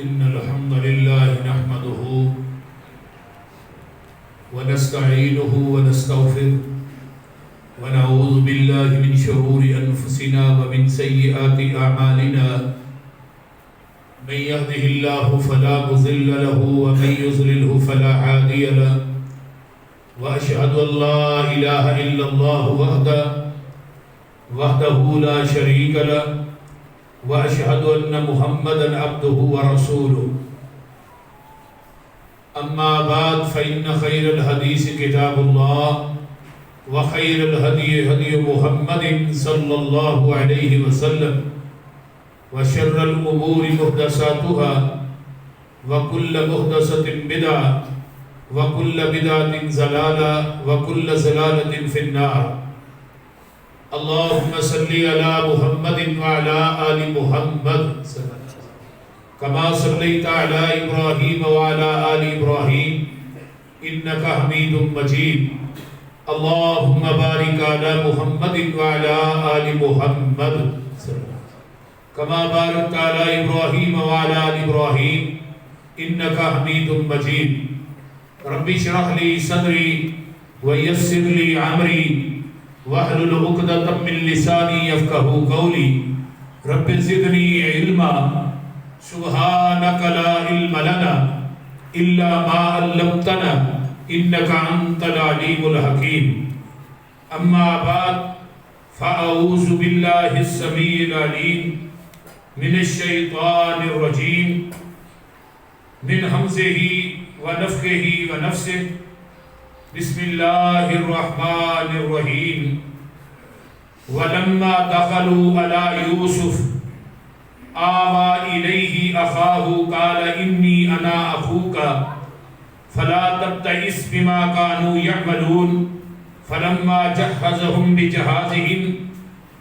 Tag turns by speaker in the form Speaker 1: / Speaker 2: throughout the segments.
Speaker 1: إن الحمد لله نحمده ونستعينه ونستغفره ونعوذ بالله من شرور أنفسنا ومن سيئات أعمالنا من يهده الله فلا مضل له ومن يضلله فلا هادي له وأشهد أن لا إله إلا الله وحده لا شريك له وأشهد أن محمدًا عبده ورسوله أما بعد فإن خير الحديث كتاب الله وخير الهدي هدي محمد صلى الله عليه وسلم وشر الأمور محدثاتها وكل محدثة بدعة وكل بدعة ضلالة وكل ضلالة في النار اللهم صل على محمد وعلى آل محمد كما صليت على إبراهيم وعلى آل إبراهيم إنك حميد مجيد اللهم بارك على محمد وعلى آل محمد كما باركت على إبراهيم وعلى آل إبراهيم إنك حميد مجيد رب اشرح لي صدري ويسر لي أمري واحلل عقدة من لساني يفقهوا قولي رب زدني علما سبحانك لا علم لنا إلا ما علمتنا إنك أنت العليم الحكيم أما بعد فأعوذ بالله السميع العليم من الشيطان الرجيم من همزه ونفخه ونفسه بسم الله الرحمن الرحيم ولما دخلوا على يوسف آوى إليه أخاه قال إني أنا أخوك فلا تبتئس بما كانوا يعملون فلما جهزهم بجهازهم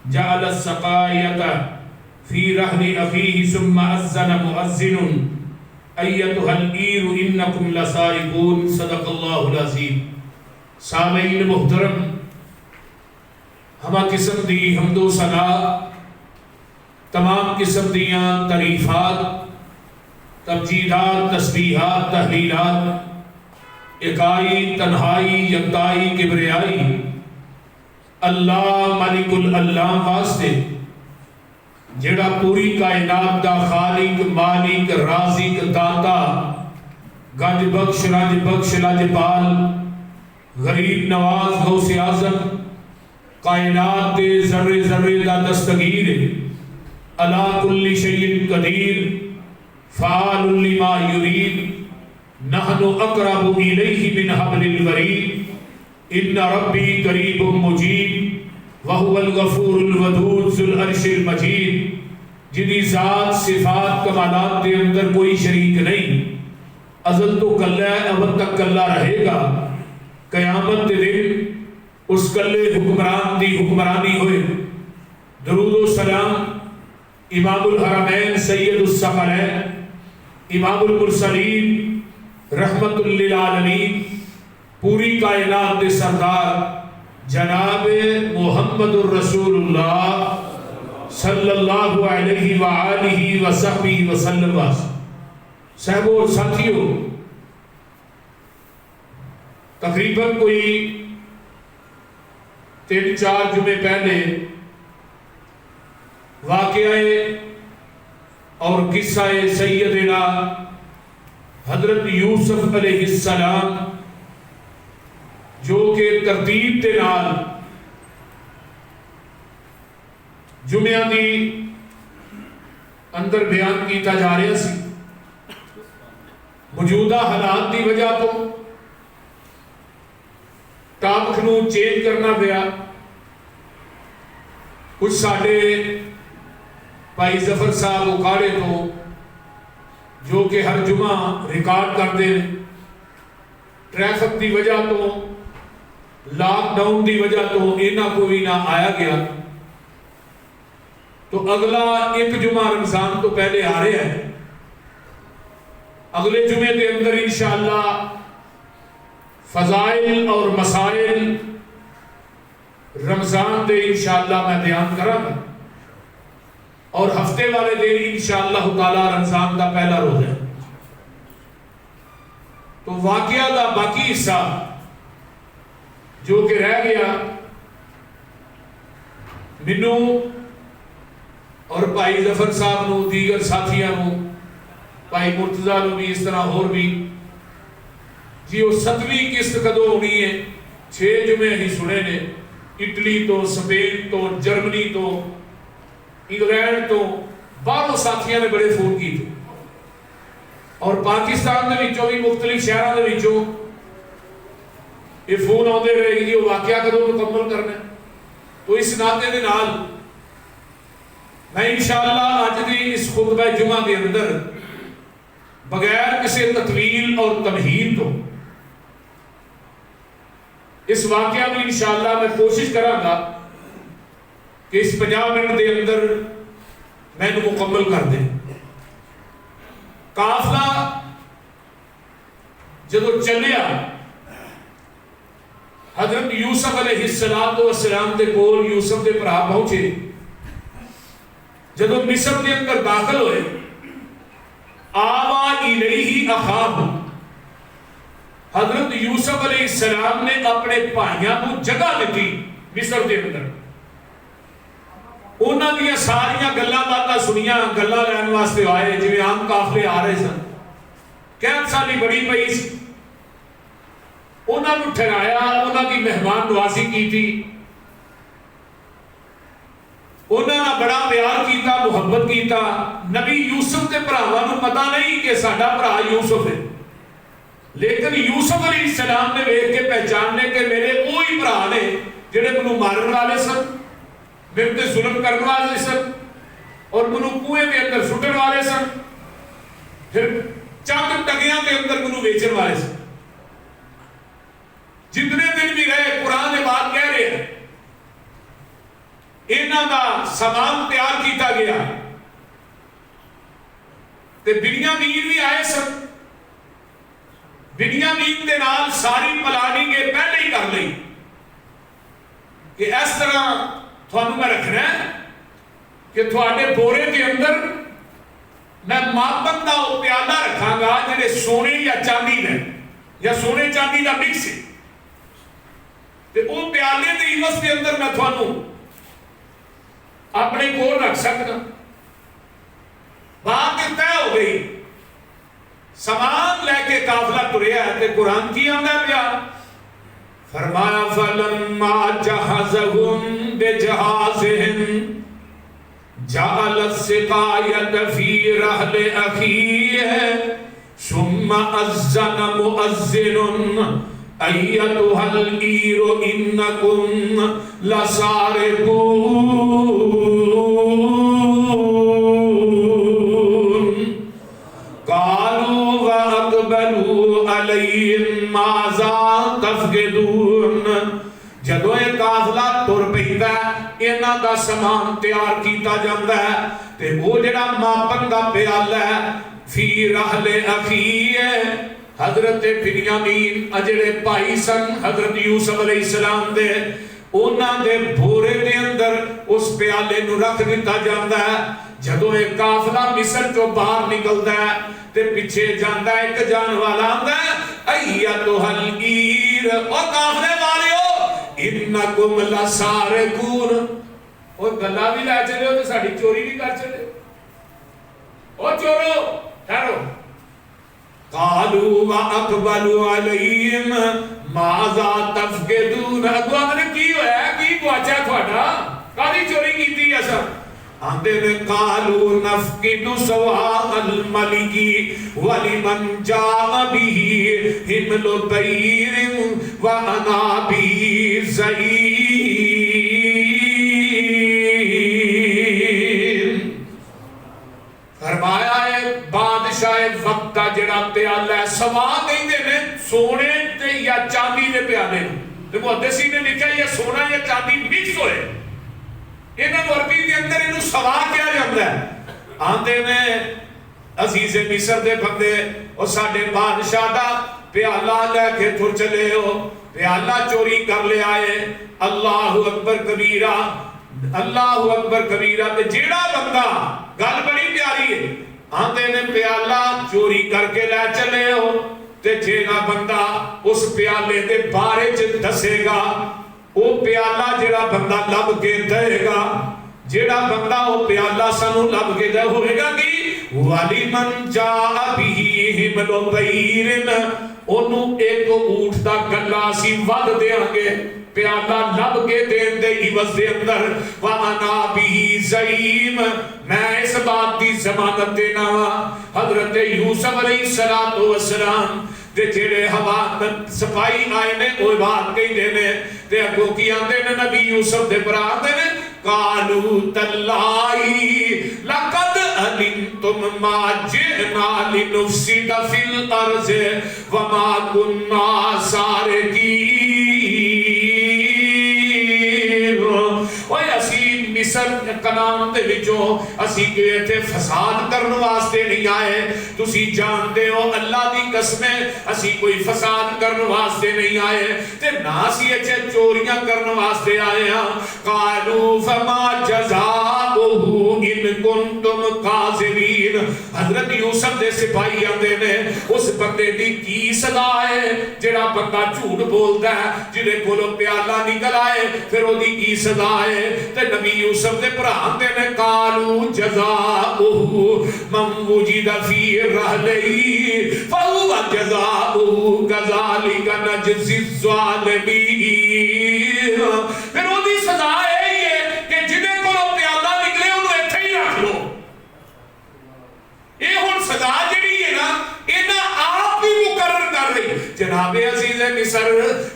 Speaker 1: جعل السقاية في رحل أخيه ثم أذن مؤذن أيتها العير إنكم لسارقون صدق الله العظيم سامعین محترم ہمہ قسم دی حمد و ثنا تمام قسم دیاں تعریفات تمجیدات تسبیحات تحلیلات اکائی تنہائی یکتائی کبریائی اللہ مالک العلام واسطے جڑا پوری کائنات دا خالق مالک رازق داتا گنج بخش رنج بخش لاجپال غریب نواز غوث اعظم کائنات دے ذرے ذرے دا دستگیر علی کل شیء قدیر فعال لما یرید نحن اقرب الیہ من حبل الورید ان ربی قریب مجیب وهو الغفور الودود ذو العرش المجید جنی ذات صفات کمالات دے اندر کوئی شریک نہیں ازل تو کلہ ہے ابد تک کلہ رہے گا قیامت دے دن اس کلے حکمران دی حکمرانی ہوئے درود و سلام امام الحرمین سید الثقلین امام المرسلین رحمت للعالمین پوری کائنات دے سردار جناب محمد الرسول اللہ صلی اللہ علیہ وآلہ وصحبہ وسلم صاحب اور ساتھیوں تقریباً کوئی 3-4 جمعے پہلے واقعہ اور قصہ سیدنا حضرت یوسف علیہ السلام جو کہ ترتیب دے نال جمعہ دی اندر بیان کیتا جا رہا سی موجودہ حالات دی وجہ تو ٹاپک نو چینج کرنا پیا کچھ ساڈے بھائی ظفر صاحب اکاڑے تو جو کہ ہر جمعہ ریکارڈ کرتے ٹریفک دی وجہ تو لاک ڈاؤن دی وجہ تو اینا کوئی نہ آیا گیا تو اگلا ایک جمعہ رمضان تو پہلے آ رہے ہیں اگلے جمعے کے اندر انشاءاللہ فضائل اور مسائل رمضان دے انشاءاللہ میں بیان کروں گا اور ہفتے والے دن انشاءاللہ تعالی رمضان کا پہلا روزہ ہے. تو واقعہ کا باقی حصہ جو کہ رہ گیا مینوں اور بھائی ظفر صاحب نو دیگر ساتھیاں نو بھائی مرتضیٰ نو بھی اس طرح اور بھی جی وہ 7ویں قسط کدو ہونی ہے. 6 جمعے ہی سنے نے اٹلی تو سپین تو جرمنی تو انگلینڈ تو باہروں ساتھیاں نے بڑے فون کی تھے اور پاکستان دے وچوں بھی مختلف شہروں دے وچوں یہ فون آتے رہے گی وہ واقعہ کدو مکمل کرنا ہے. تو اس ناطے دے نال میں انشاءاللہ آج دی اس خطبہ جمعہ کے اندر بغیر کسی تطویل اور تمہید تو اس واقعہ میں انشاءاللہ میں کوشش کراں گا کہ اس 50 منٹ دے اندر میں نے مکمل کر دیں. قافلہ جدو چلیا حضرت یوسف علیہ السلام دے کول یوسف دے بھرا پہنچے. جدو مصر دے اندر داخل ہوئے آوا الیہ اخاہ حضرت یوسف علیہ السلام نے اپنے بھائیاں کو جگہ دیتی مصر دے اندر. انہاں دیا ساریاں گلاں باتاں سنیاں گلاں لین واسطے آئے جویں عام قافلے آ رہے سن. قید سالی بڑی پئی سی. انہاں نو ٹھہرایا انہاں دی مہمان نوازی کی تھی. انہاں نے بڑا پیار کیتا محبت کیتا. نبی یوسف کے بھراواں نو پتہ نہیں کہ ساڈا بھرا یوسف ہے لیکن یوسف علیہ السلام نے ویکھ کے پہچاننے کہ میرے وہی بھرا نے جڑے مینوں مارن والے سن میرے تے ظلم کرنے والے سن اور مینوں کنویں دے اندر سٹن والے سن پھر چند ٹگیاں دے اندر مینوں ویچن والے سن. جتنے دن بھی رہے قرآن بات کہہ رہے ہیں انہاں دا سامان تیار کیتا گیا تے بنیامین بھی آئے سن. بنیامین دے نال ساری پلاننگ پہلے ہی کر لئی کہ اس طرح تھانوں میں رکھنا ہے کہ تھوڑے بورے کے اندر میں ماپن دا پیالہ رکھاں گا جنہیں سونے یا چاندی میں یا سونے چاندی دا مکس ہے تے وہ پیالے دے عوض کے اندر میں تھانوں اپنے کول رکھ سکتا. بات طے ہو گئی. سامان لے کے قافلہ تریا ہے تے قرآن کی آندا پیا فرمایا فلما جہزہم بجہازہم جعل السقایۃ فی رحل اخیہ ثم اذن مؤذن ایتھا العیر انکم لسارقون قالوا واقبلوا علیہم ماذا تفقدون. جدو یہ قافلہ تر پیندا ہے انہاں دا سامان تیار کیتا جاندا ہے تے وہ جڑا ماپن دا پیالہ ہے فی رحل اخیہ حضرت بنیامین اجڑے بھائی سن حضرت یوسف علیہ السلام دے انہاں دے بھورے دے اندر اس پیالے نو رکھ دیتا جاندا ہے. جدو ایک قافلہ مصر چو باہر نکلدا ہے تے پیچھے جاندا ہے ایک جان والا آندا ہے ایتھا العیر او قافلے والیو انکم لسارقون. او گلا بھی لے چلے ہو تے ساڈی چوری بھی کر چلے. او چورو ٹھہرو. قالوا واقبلوا علیہم ماذا تفقدون. اگو نے کی ہویا کی گواچا تھوڑا کاری چوری کیتی اسا آندے نے قالوا نفقد سواء الملک ولمن جاء به حمل بعیر وانا به زعیم. فرمایا ہے بادشاہ وقت دا جڑا پیالہ ہے سوا کہندے نے سونے تے یا چاندی دے پیالے تے محدثین نے لکھا یہ سونا یا چاندی مکس ہوئے انہاں عربی دے اندر انہوں سوا کیا جاندا ہے. آندے نے عزیز مصر دے بندے اور ساڈے بادشاہ دا پیالہ لے کے تر چلے ہو پیالہ چوری کر لے آئے. اللہ اکبر کبیرہ. اللہ اکبر کبیرہ تے جیڑا بندہ گل بڑی پیاری ہے آندے نے پیالہ چوری کر کے لے چلے ہو تے جیڑا بندہ اس پیالے دے بارے چ دسے گا وہ پیالہ جیڑا بندہ لب کے دے گا جیڑا بندہ وہ پیالہ سانو لب کے دے ہوئے گا کہ وَلِمَنْ جَاءَ بِهِ حِمْلُ بَعِيرٍ انہوں ایک اونٹ دا گلا سی ود دیاں گے پیالہ لب کے دین دے عوض دے اندر وَأَنَا بِهِ زَعِيمٌ میں اس بات دی ضمانت دینا حضرت یوسف علیہ السلام تے جڑے ہوا سپاہی آئے نے وہ بات کہی دینے تے اگوں کی آندے نے نبی یوسف دے برا آندے نے قالوا تَاللَّهِ لَقَدْ عَلِمْتُمْ مَا جِئْنَا لِنُفْسِدَ فِي الْأَرْضِ وَمَا كُنَّا سَارِقِينَ مصر کلام دے وچوں اسی گئے تھے فساد کرنے واسطے نہیں آئے تسی جانتے ہو اللہ دی قسمیں اسی کوئی فساد کرنے واسطے نہیں آئے تے نہ اسی اچھے چوریاں کرنے واسطے آئے ہاں قالوا فما جزاؤہ ان کنتم کاذبین حضرت یوسف دے سپاہی آندے نے اس بندے دی کی سزا ہے جڑا بندہ جھوٹ بولدا ہے جڑے کولوں پیالہ نکل آئے پھر او دی کی سزا ہے تے نبی یوسف دے بھرا دے نے قالوا جزاؤہ من وجد فی رحلہ فہو جزاؤہ کذالک نجزی الظالمین پھر او دی سزا ہے یہ کہ جنہیں کو پیالہ نکلے انہوں ایتھے ہی رکھ لو یہ ہن سزا جڑی ہے نا انہاں آپ بھی مقرر کر رہی جناب عزیز مصر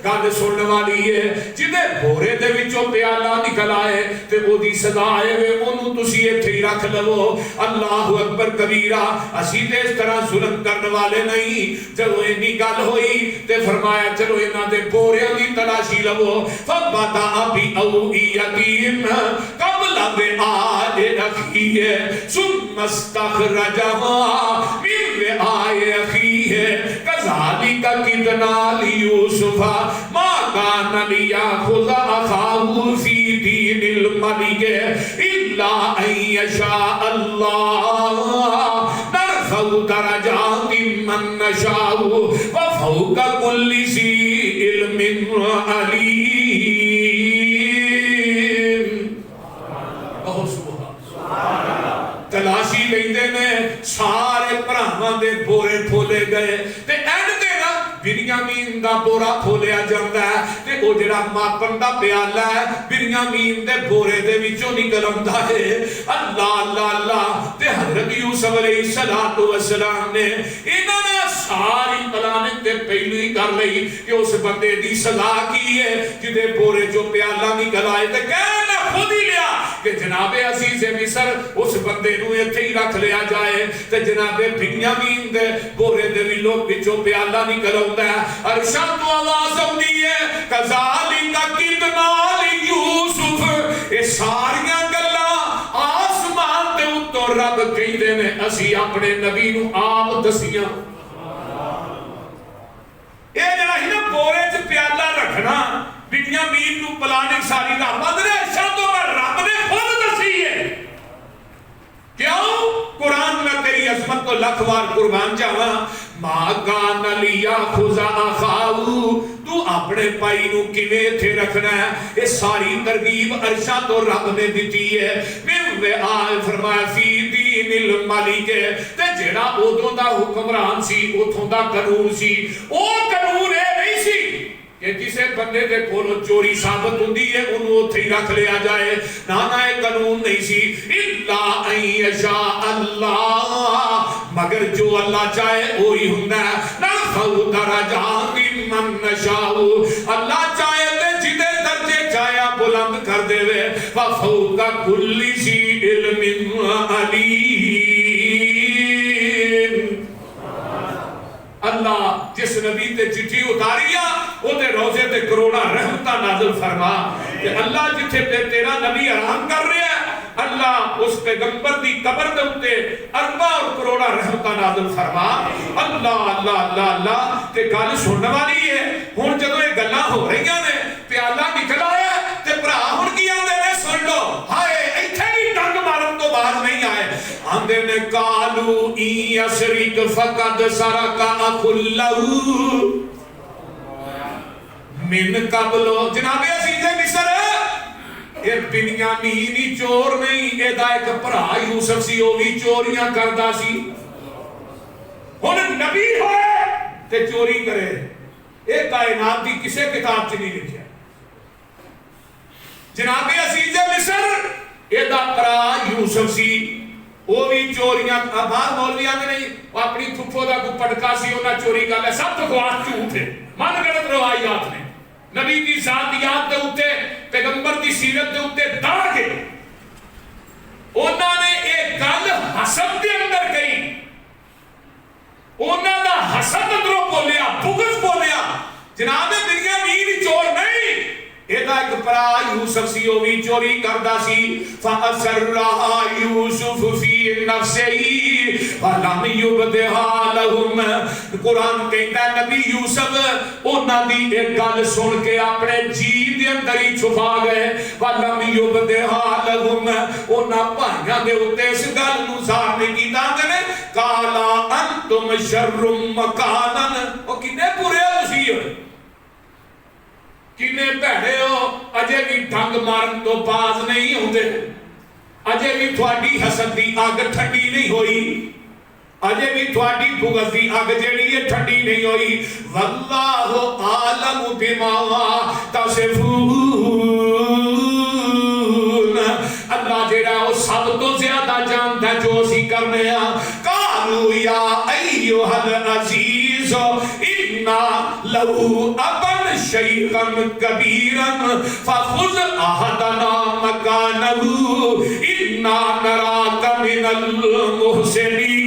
Speaker 1: گل سننے والی ہے جنہیں بورے دے وچوں پیالہ نکل آئے تے او دی سزا ہے انہوں تسی ایتھے ہی رکھ لو اللہ اکبر کبیرہ اسی تے اس طرح ظلم کرنے والے نہیں چلو انی گل ہوئی تے فرمایا چلو انہاں دے بوریاں دی تلاشی لو فبدا بِأَوْعِيَتِهِمْ قبل بِآلِ أَخِيهِ ثُمَّ اسْتَخْرَجَهَا مِنْ وِعَاءِ أَخِيهِ كَذَلِكَ كِدْنَا لِيُوسُفَ مَا كَانَ لِيَأْخُذَ أَخَاهُ فِي دِينِ الْمَلِكِ إِلَّا أَن يَشَاءَ اللَّهُ نَرْفَعُ دَرَجَاتٍ مَن نَّشَاءُ وَفَوْقَ كُلِّ ذِي عِلْمٍ عَلِيمٌ تلاشی لیندے نے سارے بھراواں دے بورے کھولے گئے تے اینڈ تے نا بنیامین دا بورا کھولیا جاندا ہے تے او جڑا ماپن دا پیالہ ہے بنیامین دے بورے دے وچوں نکل آندا ہے اللہ اللہ اللہ تے حضرت یوسف علیہ السلام نے انہاں نے ساری پلاننگ تے پہلو ہی کر لئی کہ اس بندے دی سزا کی ہے جدے بورے جو پیالہ نکل آئے تے کہنا خود ہی لیا کہ جناب عزیز مصر اس بندے نو ایتھے ہی رکھ لیا جائے تے جناب بنیامین دے بورے دے وچوں پیالہ نکل آندا ہے ارشاد تو آواز آندی ہے کذالک کدنا لیوسف اے ساریاں گلاں آسمان دے اوتوں رب کہندے نے اسی اپنے نبی نو آپ دسیاں اے جڑا ہی نا بورے چ پیالہ رکھنا بنیامین نو پلاننگ ساری رحمت نے ارشاد رب نے خود دسی ہے کیوں قرآن میں تیری عظمت کو لکھ بار قربان جاواں ما کان لیاخذ اخاہ تو اپنے بھائی نو کیویں تھے رکھنا ہے یہ ساری ترغیب ارشاد تو رب نے دتی ہے من وعاء فرمایا فی دین الملک تے جڑا اودوں دا حکمران سی اوتھوں دا قانون سی او قانون اے نہیں سی کہ جسے بندے دے کولو چوری ثابت ہوندی ہے انہوں اوتھے ہی رکھ لیا جائے نانا ایک قانون نہیں سی الا ان یشاء اللہ مگر جو اللہ چاہے وہی ہوندا ہے نرفع درجات من نشاء اللہ چاہے تے جدے درجے چاہے بلند کر دے وے فوق کل ذی علم علیم اللہ جس نبی تے چٹھی اتاریا وہ تے روزے تے کروڑا رحمتہ نازل فرما کہ اللہ جتھے پہ تیرا نبی آرام کر رہے ہیں اللہ اس پیغمبر دی قبر دے اتے اربع اور کروڑا رحمتہ نازل فرما اللہ اللہ اللہ اللہ تے گل سننے والی ہے ہن جدوں یہ گلاں ہو رہی نے پیالہ نکل آیا تے بھرا ہن کی آندے نے سن لو آندے نے قالو ان یسرق فقد سرق اخ لہ من قبل. جناب عزیز مصر یہ بنیامین چور نہیں، یہ ایک بھرا یوسف سی، وہ بھی چوریاں کردا سی. ہن نبی ہوئے تے چوری کرے، یہ کائنات دی کسے کتاب چ نہیں لکھیا. جناب عزیز مصر یہ بھرا یوسف سی، وہ بھی چوریاں. باہر مولویاں نے نہیں، وہ اپنی پھپھو دا کو پٹکا سی، انہاں چوری کر لیا. سب بکواس جھوٹ ہے، من گھڑت روایات نے. نبی دی ذاتیات دے اوتے، پیغمبر دی سیرت دے اوتے داغ ہے. انہاں نے ایک گل حسد دے اندر کہی، انہاں دا حسد اندروں بولیا، بغض بولیا. جناب بنیامین چور نہیں، ایدہ ایک پرا یوسف سی، وہ بھی چوری کردہ سی. فَأَسَرَّهَا يُوسُفُ فِي نَفْسِهِ فَلَمْ يُبْدِهَا لَهُمْ. قرآن کہتا ہے نبی یوسف انہاں دی ایک گل سن کے اپنے جی دے اندر ہی چھپا گئے. فَلَمْ يُبْدِهَا لَهُمْ. انہاں بھائیاں دے ہوتے اس گل نو ظاہر نہیں کیتا. نے قَالَا أَنْتُمْ شَرٌّ مَكَانًا. وہ کنے پورے وسیع کنے بھڑے ہو، اجے بھی ڈھنگ مارن تو باز نہیں ہوندے، اجے بھی تھوڑی حسد دی آگ ٹھنڈی نہیں ہوئی، اجے بھی تھوڑی بغض دی آگ جیڑی ہے ٹھنڈی نہیں ہوئی. واللہ عالم بما تصفون. اللہ جیڑا وہ سب تو زیادہ جانتا ہے جو اسی کرنے ہیں. قالوا یا ایھا العزیز انا لہو ابن شیخا کبیرا فخذ احدنا مکانہ انا نراک من المحسنین.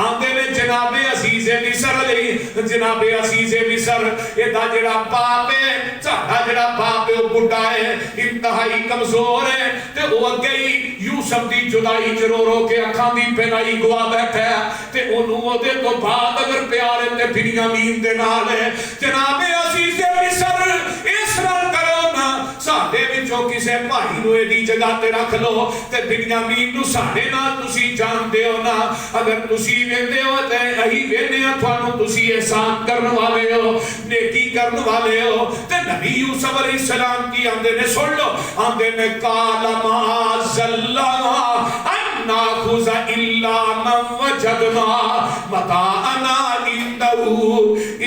Speaker 1: آندے نے جناب عزیز مصر علیہ، جناب عزیز مصر یہ دا جڑا باپ ہے، ساڈا جڑا باپ ہے وہ بڑھا ہے، انتہائی کمزور ہے، تے وہ اگے ہی یوسف دی جدائی چ رو رو کے اکھاں دی پہنائی گوا بیٹھا ہے، تے اونوں اودے تو بعد اگر پیار ہے تے بنیامین دے نال ہے. جناب عزیز مصر اس طرح کرو نا، ساڈے وچوں کسے بھائی نو ایدی جگہ تے رکھ لو تے بنیامین نو ساڈے نال تسی جاندے ہو نا. اگر تسی ویندے ہو تے اہی ویندے ہاں تھانوں تسی احسان کرن والے ہو، نیکی کرن والے ہو. تے نبی یوسف علیہ السلام کی آندے نے سن لو، آندے نے قال معاذ اللہ ان ناخذ الا من وجدنا متاعنا عنده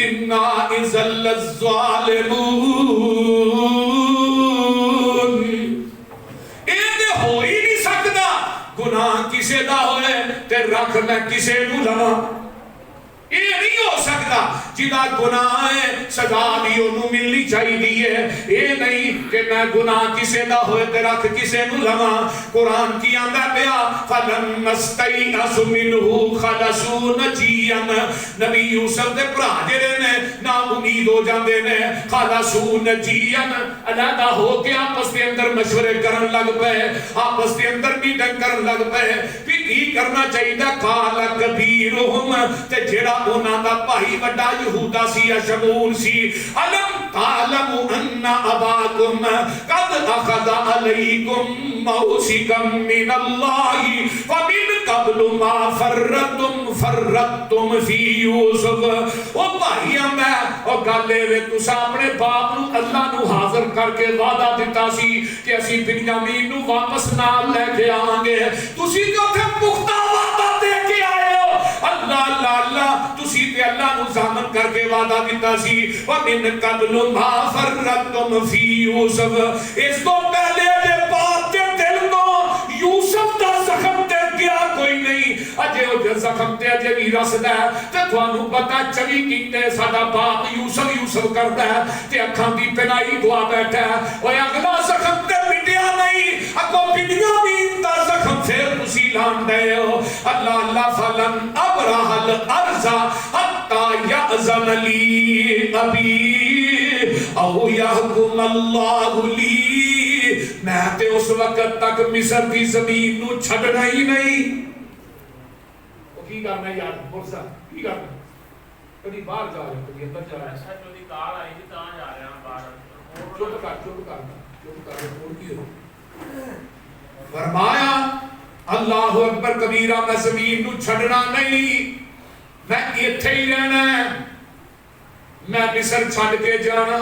Speaker 1: انا اذا للظالمون. یہ ہو ہی نہیں سکتا گناہ کسے دا ہوئے تے رکھ میں کسے نو لواں. یہ نہیں ہو سکتا. جدا گناہ ہے سزا بھی انہوں ملنی چاہیے. یہ نہیں کہ میں گناہ کسے دا ہوئے تے رکھ کسے نو لواں. قرآن کی آندہ پیا فَلَمَّا اسْتَيْأَسُوا مِنْهُ خَلَصُوا نَجِيًّا. نبی یوسف دے بھرا جڑے نے نا امید ہو جاندے نے. خَلَصُوا نَجِيًّا علیحدہ ہو کے آپس دے اندر مشورے کرن لگ پئے، آپس دے اندر میٹنگ کرن لگ پئے کہ کی کرنا چاہیے. قَالَ كَبِيرُهُمْ تے جڑا انہاں دا بھائی وڈا یہودا سی یا شمول سی، الم تعلم ان اباکم قد اخذ علیکم موثقا من اللہ ومن قبل ما فرطتم فی یوسف. او بھائیاں میں او گلے وے تسا اپنے باپ نو اللہ نو حاضر کر کے وعدہ دیتا سی کہ اسی بنیامین نو واپس نال لے کے آواں گے. تسی تے اوتھے پختہ وعدہ دے کے آئے ہو. اللہ اللہ اللہ تسی تے اللہ نو ضامن کر کے وعدہ دیتا سی وَمِن قَبْلُ مَا فَرَّطْتُمْ فِي يُوسُف. اس تو پہلے دے بات دے دل کو یوسف دا زخم تے گیا کوئی نہیں. اجے او زخم تے اجے بھی رسدا ہے تے تھانوں پتہ 24 گھنٹے ساڈا باپ یوسف کردا ہے تے اکھاں دی پنائی گوا بیٹھا ہے. اوے اگلا زخم تے مٹیا نہیں، اگوں بنیامین دا زخم پھر تسی لان دے ہو. اللہ اللہ فلن ابرح الارض حتی یأذن لی ابی او یحکم اللہ لی. میں تے اس وقت تک مصر کی زمین نو چھڑنا ہی نہیں. کی کرنا ہے یار مرسا کی کرنا کبھی باہر جا رہے کبھی اندر جا رہے.
Speaker 2: ایسا جو دی کار آئی تھی تاں جا رہے ہیں باہر.
Speaker 1: چپ کر اور کی ہو فرمایا اللہ اکبر کبیرہ، میں زمین نو چھڑنا نہیں، میں ایتھے ہی رہنا ہے، میں مصر چھڑ کے جانا.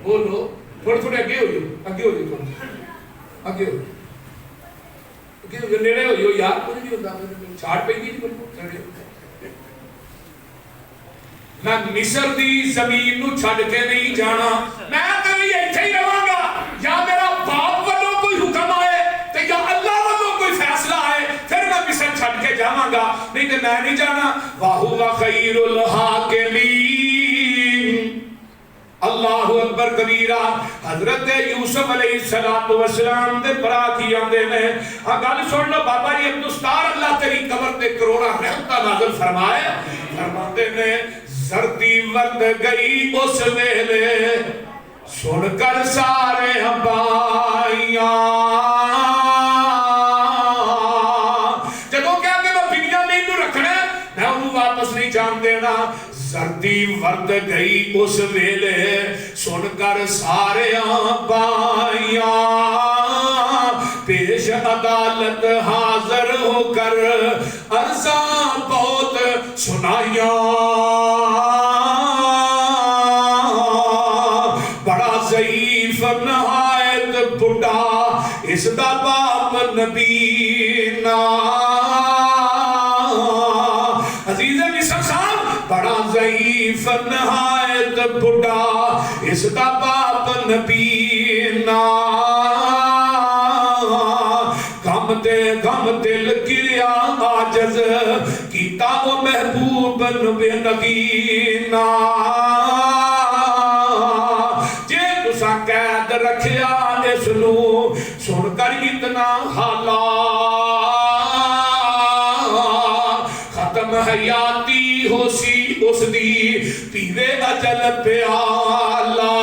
Speaker 1: بولو تھوڑے تھوڑے اگے ہو جو، اگے ہو جو، اگے ہو جو، نیڑے ہو جو یار، کچھ نہیں ہوتا، چھاڑ پہ نہیں بولو. میں مصر دی زمین نو چھڑ کے نہیں جانا، میں کبھی ایتھے ہی رہاں گا. یا میرا باپ والوں کوئی حکم آئے تو یا اللہ والوں کوئی فیصلہ آئے پھر میں مصر چھڑ کے جاواں گا، نہیں تو میں نہیں جانا. وَهُوَ خَيْرُ الْحَاكِمِينَ. اللہ اکبر کبیرہ. حضرت یوسف علیہ السلام دے پراکھی آندے نے. گل سن لو بابا جی عبدالستار، اللہ تیری قبر تے کروڑا رحمتہ نازل فرمائے. فرماتے نے زردی ورد گئی اس ویلے سن کر سارے ہمبائیاں. جدو کہا کہ میں بنیامین نو رکھنا ہے، میں انہوں واپس نہیں جان دینا. زردی ورد گئی اس ویلے سن کر سارے ہمبائیاں، پیش عدالت حاضر ہو کر عرضاں بہت سنائیاں. بڑا ضعیف نہایت بڑھا اس دا باپ نبی نا. عزیز مصر صاحب، بڑا ضعیف نہایت بڑھا اس دا باپ نبی نا. غم دل گریا عاجز کیتا وہ محبوب نبی نگینا. جے تسا قید رکھیا اس نو سن کر اتنا حالا، ختم حیاتی ہو سی اس دی پیوے اجل پیالا.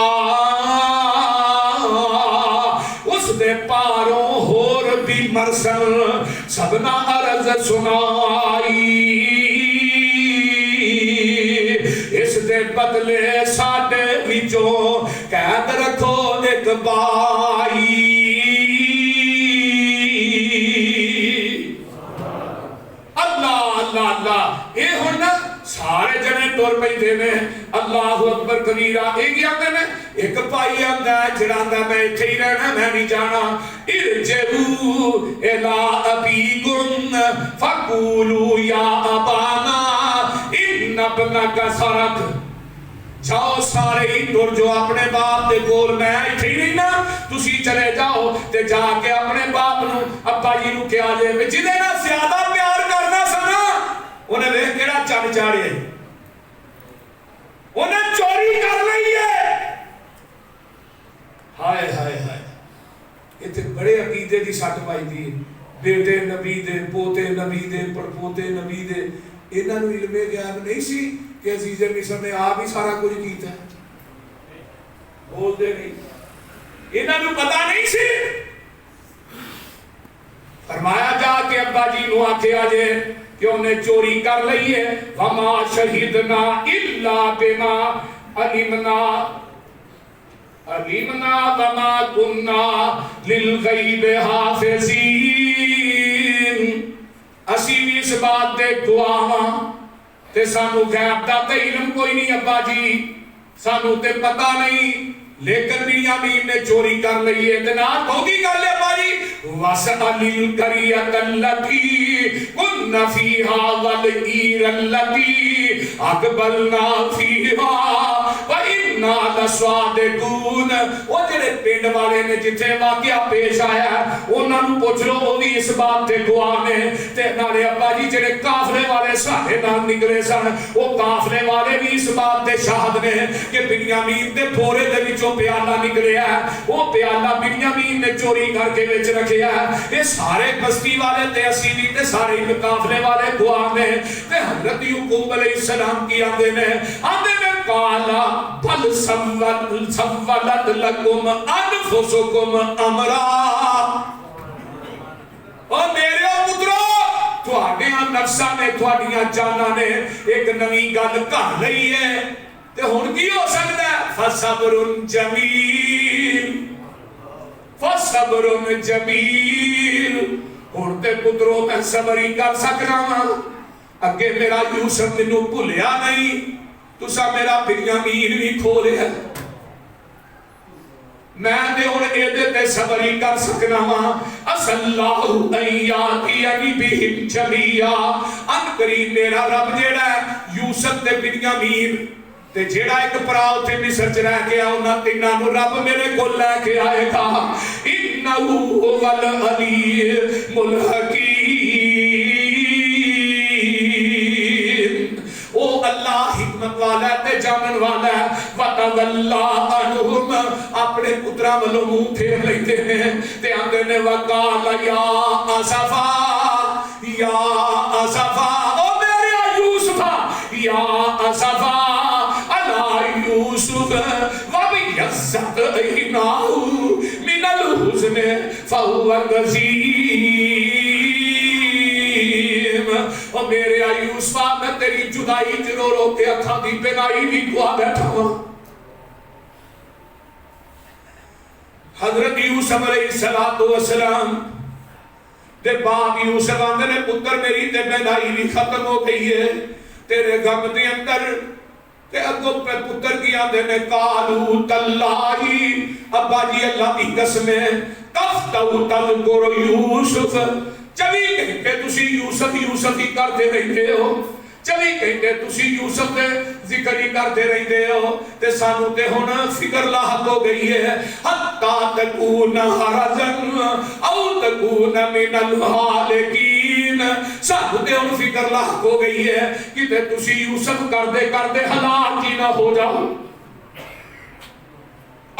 Speaker 1: اس دے پاروں ہور بھی مرسل سبنا عرض سنائی، اس دے بدلے ساڈے وچوں قید رکھو ایک بائی. اللہ اللہ اللہ. اے ہونا سارے جنے ٹور پہ دینے اللہ اکبر کبیرہ. ایک آندے نے ایک پائی آندہ ہے جڑا آندہ میں اتھے ہی رہنا، میں نہیں جانا. ارجعو الى ابیکم فقولوا یا ابانا ان ابنک سرق. جاؤ سارے ہی ٹور جو اپنے باپ دے کول، میں اتھے ہی نہیں نا، تسی چلے جاؤ تے جا کے اپنے باپ نو ابا جی نو کیا جے جنہیں نہ زیادہ پیار کرنا سنا انہیں وہ کیڑا چڑھ چاڑے، انہیں چوری کر لئی ہے. ہائے ہائے ہائے. یہ تے بڑے عقیدے دی سٹ پائی دی. بیٹے نبی دے، پوتے نبی دے، پڑپوتے نبی دے. انہاں نو علم غیب نہیں سی کہ عزیز مصر نے آپ ہی سارا کچھ کیتا ہے. بول دے نہیں، انہاں نو پتہ نہیں سی. فرمایا جا کے ابا جی نو آکھے آجے کہ انہیں چوری کر لئی ہے. وما شہدنا الا بما علمنا وما کننا للغیب حافظین. اسی بھی اس بات دے گواہاں تے سانو غیب دا تے علم کوئی نہیں ابا جی، سانو تے پتہ نہیں. لیکن بنیامین نے چوری کر لئی ہے. اتنا بہتی گل ہے ابا جی. وَاسْأَلِ الْقَرْيَةَ الَّتِي كُنَّ فِيهَا وَالْعِيرَ الَّتِي أَقْبَلْنَا فِيهَا وَإِنَّا لَصَادِقُونَ. وہ جڑے پنڈ والے نے جتھے واقعہ پیش آیا ہے انہاں نوں پوچھ لو، وہ بھی اس بات تے گواہ نے. تے نالے ابا جی جڑے قافلے والے ساڈے نال نکلے سن، وہ قافلے والے بھی اس بات تے شاہد نے کہ بنیامین دے بھورے دے وچوں پیالہ نکلیا ہے. وہ پیالہ بنیامین نے چوری کر کے وچ رکھیا ہے. یہ سارے بستی والے تے اسیبی تے سارے قافلے والے گواہ نے. تے حضرت یعقوب علیہ السلام کی آندے نے قالا بل سولت لکم انفسکم امرا. اور میرے پترو تواڈیاں نفساں نے، تواڈیاں جاناں نے ایک نویں گل کر لئی ہے. تے ہن کی ہو سکتا ہے؟ فصبر جمیل. فصبر فصبر جمیل، ہن تے پترو میں صبر ہی کر سکنا وا، اگے میرا یوسف مینوں بھولیا نہیں، تسا میرا بنیامین بھی کھولیا، میں نے ہن ایدے تے صبر ہی کر سکنا وا، اس اللہ ایاتینی بہم جميعا، ان قریب میرا رب جیڑا ہے یوسف تے بنیامین تے جیڑا ایک پراؤ تے مصر چ رہ گیا انہاں تیناں نوں رب میرے کول لے کے آئے گا، انہ هو العلیم الحکیم، او اللہ حکمت والا تے جانن والا ہے، وَتَوَلَّا عَنْهُمْ، اپنے پتراں والوں منہ پھیر لیندے ہیں تے آندے نے وَقَالَ يَا أَسَفَا یا اسفا، او میرے یوسفا، یا اسفا علی یوسف وَبِيَضَّتْ عَيْنَاهُ مِنَ الْحُزْنِ فَهُوَ كَظِيمٌ، او میرے یوسفا میں تیری جدائی چ رو رو کے اکھاں دی بینائی بھی گوا بیٹھا ہوں۔ حضرت یوسف علیہ السلام تے باپ یوسف آندے نے پتر میری تے بینائی بھی ختم ہو گئی ہے تیرے غم دے اندر، تے اگوں پہ پتر کی آندے نے قالو تاللہ، ابا جی اللہ کی قسم ہے، تفتو تذکر یوسف، 24 گھنٹے تسی یوسف ہی کرتے رہتے ہو، 24 گھنٹے تسی یوسف دے ذکر ہی کرتے رہتے ہو، تے سانو تے ہن فکر لاحق ہو گئی ہے، حتی تکون حرزن او تکون من الحالکین، سانو تے ہن فکر لاحق ہو گئی ہے کہ تے تسی یوسف کردے کردے ہلاک ہی نہ ہو جاؤ۔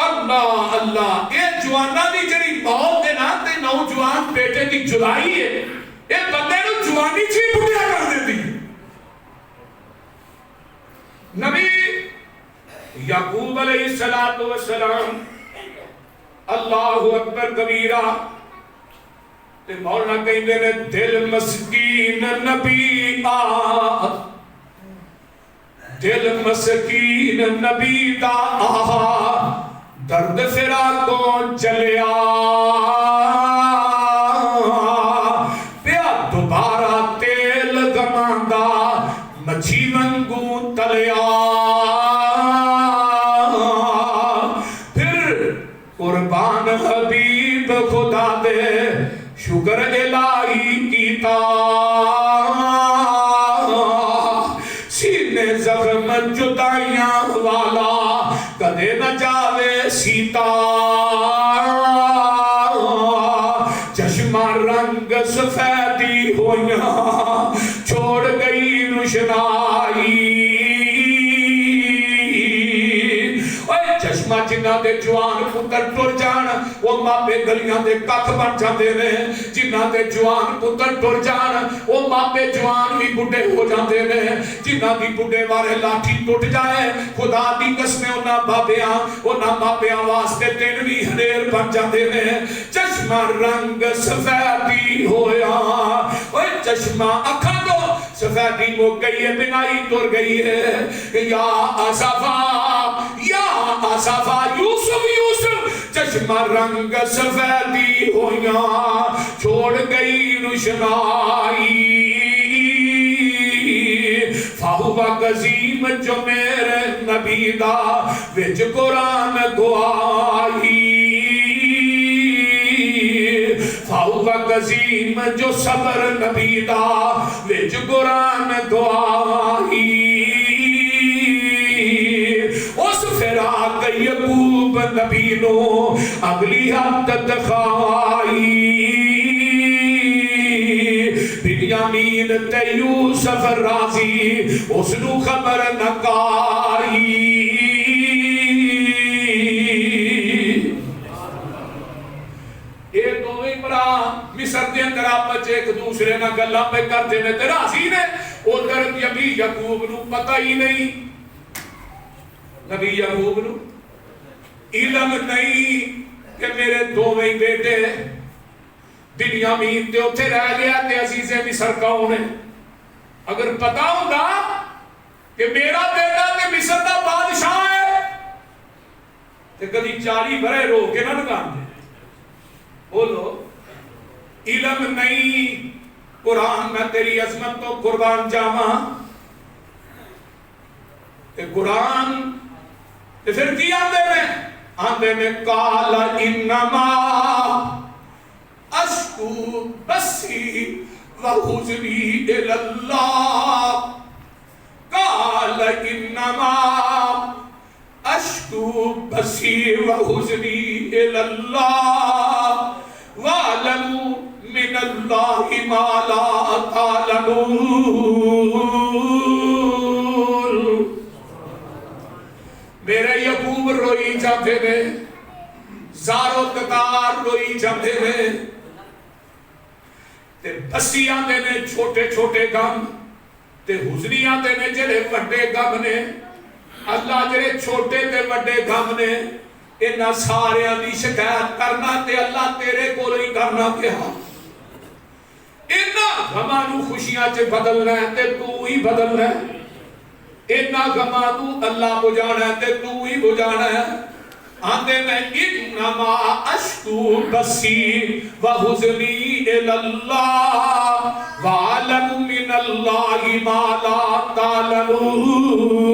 Speaker 1: اللہ اللہ، اے جوانا دی جڑی موت ہے نا تے نوجوان بیٹے دی جدائی ہے، اے بندے نو جوانی چی بڑھیا کر دیتی۔ نبی یعقوب علیہ السلام اللہ اکبر کبیرہ تے مولانا کہیں دے دل مسکین نبی آ، دل مسکین نبی دا آ، درد فراقوں چلیا پیا دوبارہ تیل گماندا مچھی ونگوں تلیا، پھر قربان حبیب خدا دے شکر الہی کیتا، سینے زخم جدائیاں والا کدے نہ جاوے سیتا، چشمہ رنگ سفیدی ہویاں چھوڑ گئی روشنائی، چشمہ جنہ دے جوان پتر ٹر جان وہ ماپے گلیاں دے ککھ بن جاندے نے، جنہ دے جوان پتر ٹر جان وہ ماپے جوان بھی بڑھے ہو جاندے نے، جنہ دی بڑھے وارے لاٹھی ٹوٹ جائے خدا دی قسمیں انہاں ماپیاں واسطے دن بھی ہنیر بن جاندے نے، چشمہ رنگ سفیدی ہویا، اوے چشمہ اکھاں تو سفیدی ہو گئی ہے، بنائی ٹر گئی ہے، یا اسفا یا اسفا یوسف چشمہ رنگ سفیدی ہویاں چھوڑ گئی روشنائی، فاہوا قزیم جو میرے نبی دا وچ قرآن گواہی، فاہوا قزیم جو صبر نبی دا وچ قرآن گواہی، اس فراق یعقوب نبی نو اگلی حد دکھائی، بنیامین تے یوسف راضی اس نو خبر نکائی، اے دوویں برا مصر دے اندر آپس ایک دوسرے نہ گلاں پہ کرتے نے تے راضی نے، ادھر نبی یعقوب نو پتہ ہی نہیں، نبی یعقوب نو علم نہیں کہ میرے دوویں بیٹے بنیامین تے اوتھے رہ گیا تے عزیز مصر کون ہے، اگر پتہ ہوگا کہ میرا بیٹا تے مصر دا بادشاہ ہے تے کدی 40 برے رو کے نہ نکال دے، بولو علم نہیں قرآن میں تیری عظمت تو قربان جاواں تے قرآن تے پھر کی آندے میں قال انما اشکو بسی وحزنی الاللہ قال انما اشکو بسی وحزنی الاللہ وَعْلَمُوا مِنَ اللَّهِ مَا لَا تَعْلَمُونَ میرے یعقوب روئی جاتے نے زار و قطار روئی جاتے نے تے بسی آندے نے چھوٹے چھوٹے غم تے حزنی آندے نے جڑے وڈے غم نے اللہ جڑے چھوٹے تے وڈے غم نے انہاں سارے دی شکایت کرنا تے اللہ تیرے کول ہی کرنا پیا انہاں غماں نو خوشیاں چ بدلنا ہے تے تو ہی بدلنا ہے انہاں غماں نو اللہ بجانا ہے تے تو ہی بجانا ہے آندے میں انما اشکو بسی وحزنی الاللہ وعلم من اللہ ما لا تعلمون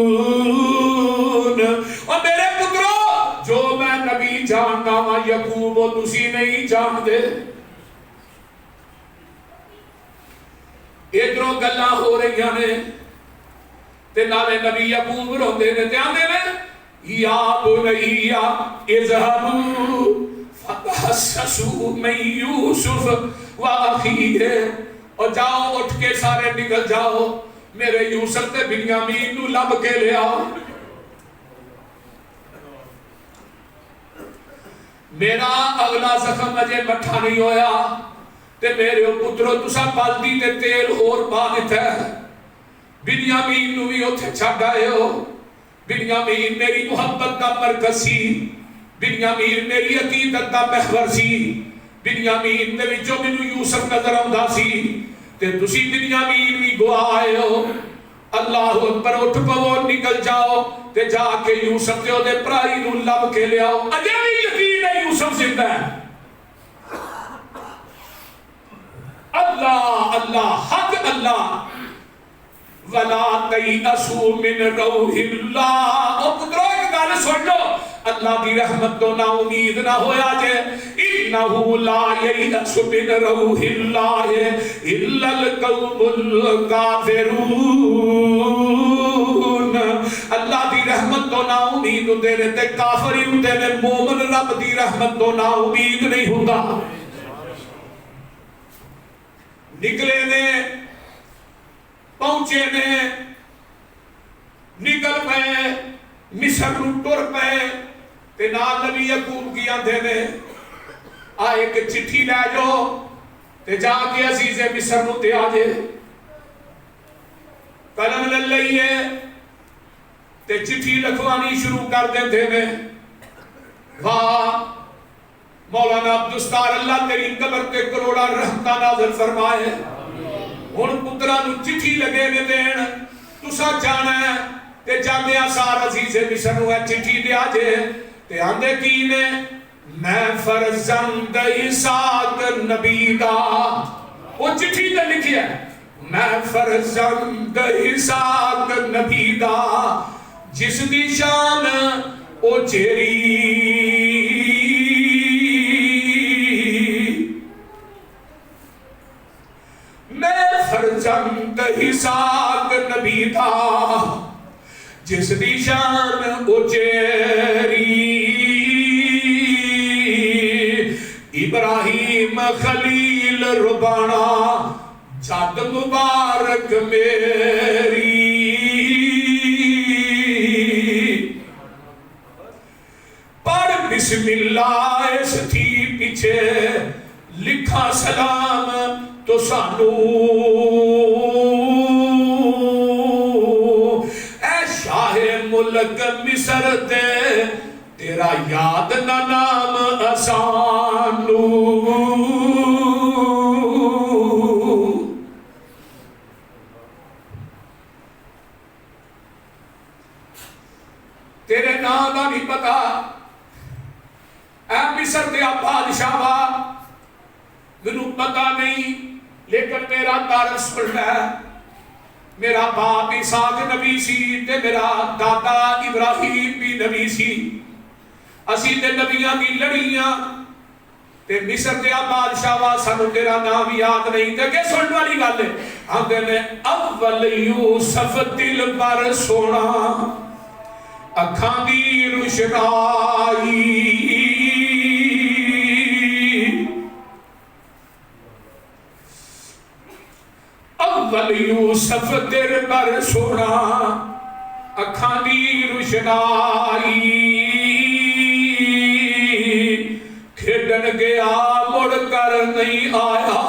Speaker 1: اور میرے پترو جو میں نبی جاننا ہاں یعقوب وہ تسی نہیں جان دے ادھروں گلاں ہو رہی ہیں تے نالے نبی یعقوب روندے نے تے آندے نے یا بنیا اذهبوا فتحسسوا من یوسف واخیہ اور جاؤ اٹھ کے سارے نکل جاؤ میرے یوسف تے بنیامین نو لب کے لے آؤ میرا اگلا زخم اجے مٹھا نہیں ہویا تے میرے پترو تسا بالدی تے تیل اور پا دیتا ہے بنیامین نو بھی اتھے چھڈ آئے ہو بنیامین میری محبت کا مرکز سی بنیامین میری عقیدت کا محور سی بنیامین دے وچوں مینوں یوسف نظر آندا سی تے تسی بنیامین بھی گواہ آئے ہو اللہ اکبر اٹھ پو نکل جاؤ تے جا کے یوسف تے اودے پرائی نو لب کے لے آؤ اجے بھی یقین ہے یوسف زندہ ہے اللہ اللہ حق اللہ وَلَا تَيْأَسُوا مِنْ رَوْحِ اللَّهِ اور پترو ایک گالے سن لو اللہ کی رحمت تو نا امید نہ ہویا جے اِنَّهُ لَا يَيْأَسُ مِنْ رَوْحِ اللَّهِ إِلَّا الْقَوْمُ الْكَافِرُونَ اللہ کی رحمت تو نا امید ہوندے نے تے کافر ہی ہوندے نے مومن رب کی رحمت تو نا امید نہیں ہوندا نکلے نے پہنچے نے نکل پے مصر نو ٹر پے تے نال نبی یعقوب کی آندے نے آئے کہ چٹھی لے جو تے جا کے عزیز مصر نو تے آجے قلم لے لئیے تے چٹھی لکھوانی شروع کر دیتے نے واہ مولانا عبدالستار اللہ تیری قبر تے کروڑا رحمتہ نازل فرمائے ہن پترا نو چٹھی لگے نے دین تسا جانا ہے تے جاندے سار عزیز مصر نو چٹھی دے آجے تے آندے کی نے میں فرزند اسحاق نبی دا وہ چٹھی تے لکھیا ہے میں فرزند اسحاق نبی دا جس دی شان او چیری فرزند اسحاق نبی تھا جس دی شان اچیری ابراہیم خلیل ربانا جد مبارک میری پڑھ بسم اللہ اس تھی پیچھے لکھا سلام تو سانو اے شاہ ملک مصر دے تیرا یاد نہ نام اسانو تیرے نام دا نہیں پتا اے مصر دے بادشاہ مینوں پتہ نہیں، لیکن میرا تعارف سن لے، میرا باپ اسحاق نبی سی تے میرا دادا ابراہیم بھی نبی سی، اسی تے نبیاں دی لڑیاں تے مصر دیا بادشاہ وا سانو تیرا نام یاد نہیں تے کہ سن والی گل ہے آندے نے اول یوسف دل پر سونا اکھاں دی روشنائی، اول یوسف دل پر سونا اکھاں دی روشنائی، کھیڈن گیا مڑ کر نہیں آیا،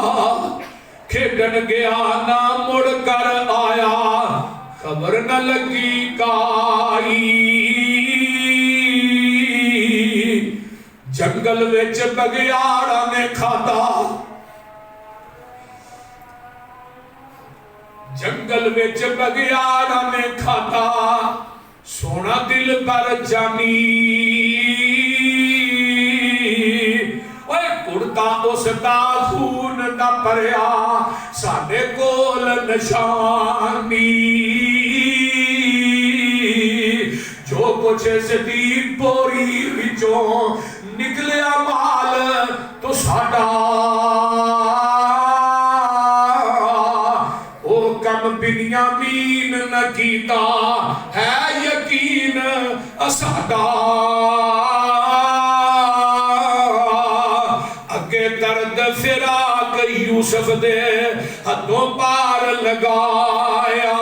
Speaker 1: کھیڈن گیا نہ مڑ کر آیا، خبر نہ لگی کائی، جنگل وچ بگیاڑا نے کھادا، جنگل وچ بگیاڑا نے کھادا، سونا دل پر جانی، کڑتا اس دا خون دا پریا ساڈے کول نشانی، جو کچھ اس دی بوری وچوں نکلیا مال تو ساڈا، او کم بنیامین نہ کیتا ہے یقین ساڈا، درد فراق یوسف دے حدوں پار لگایا،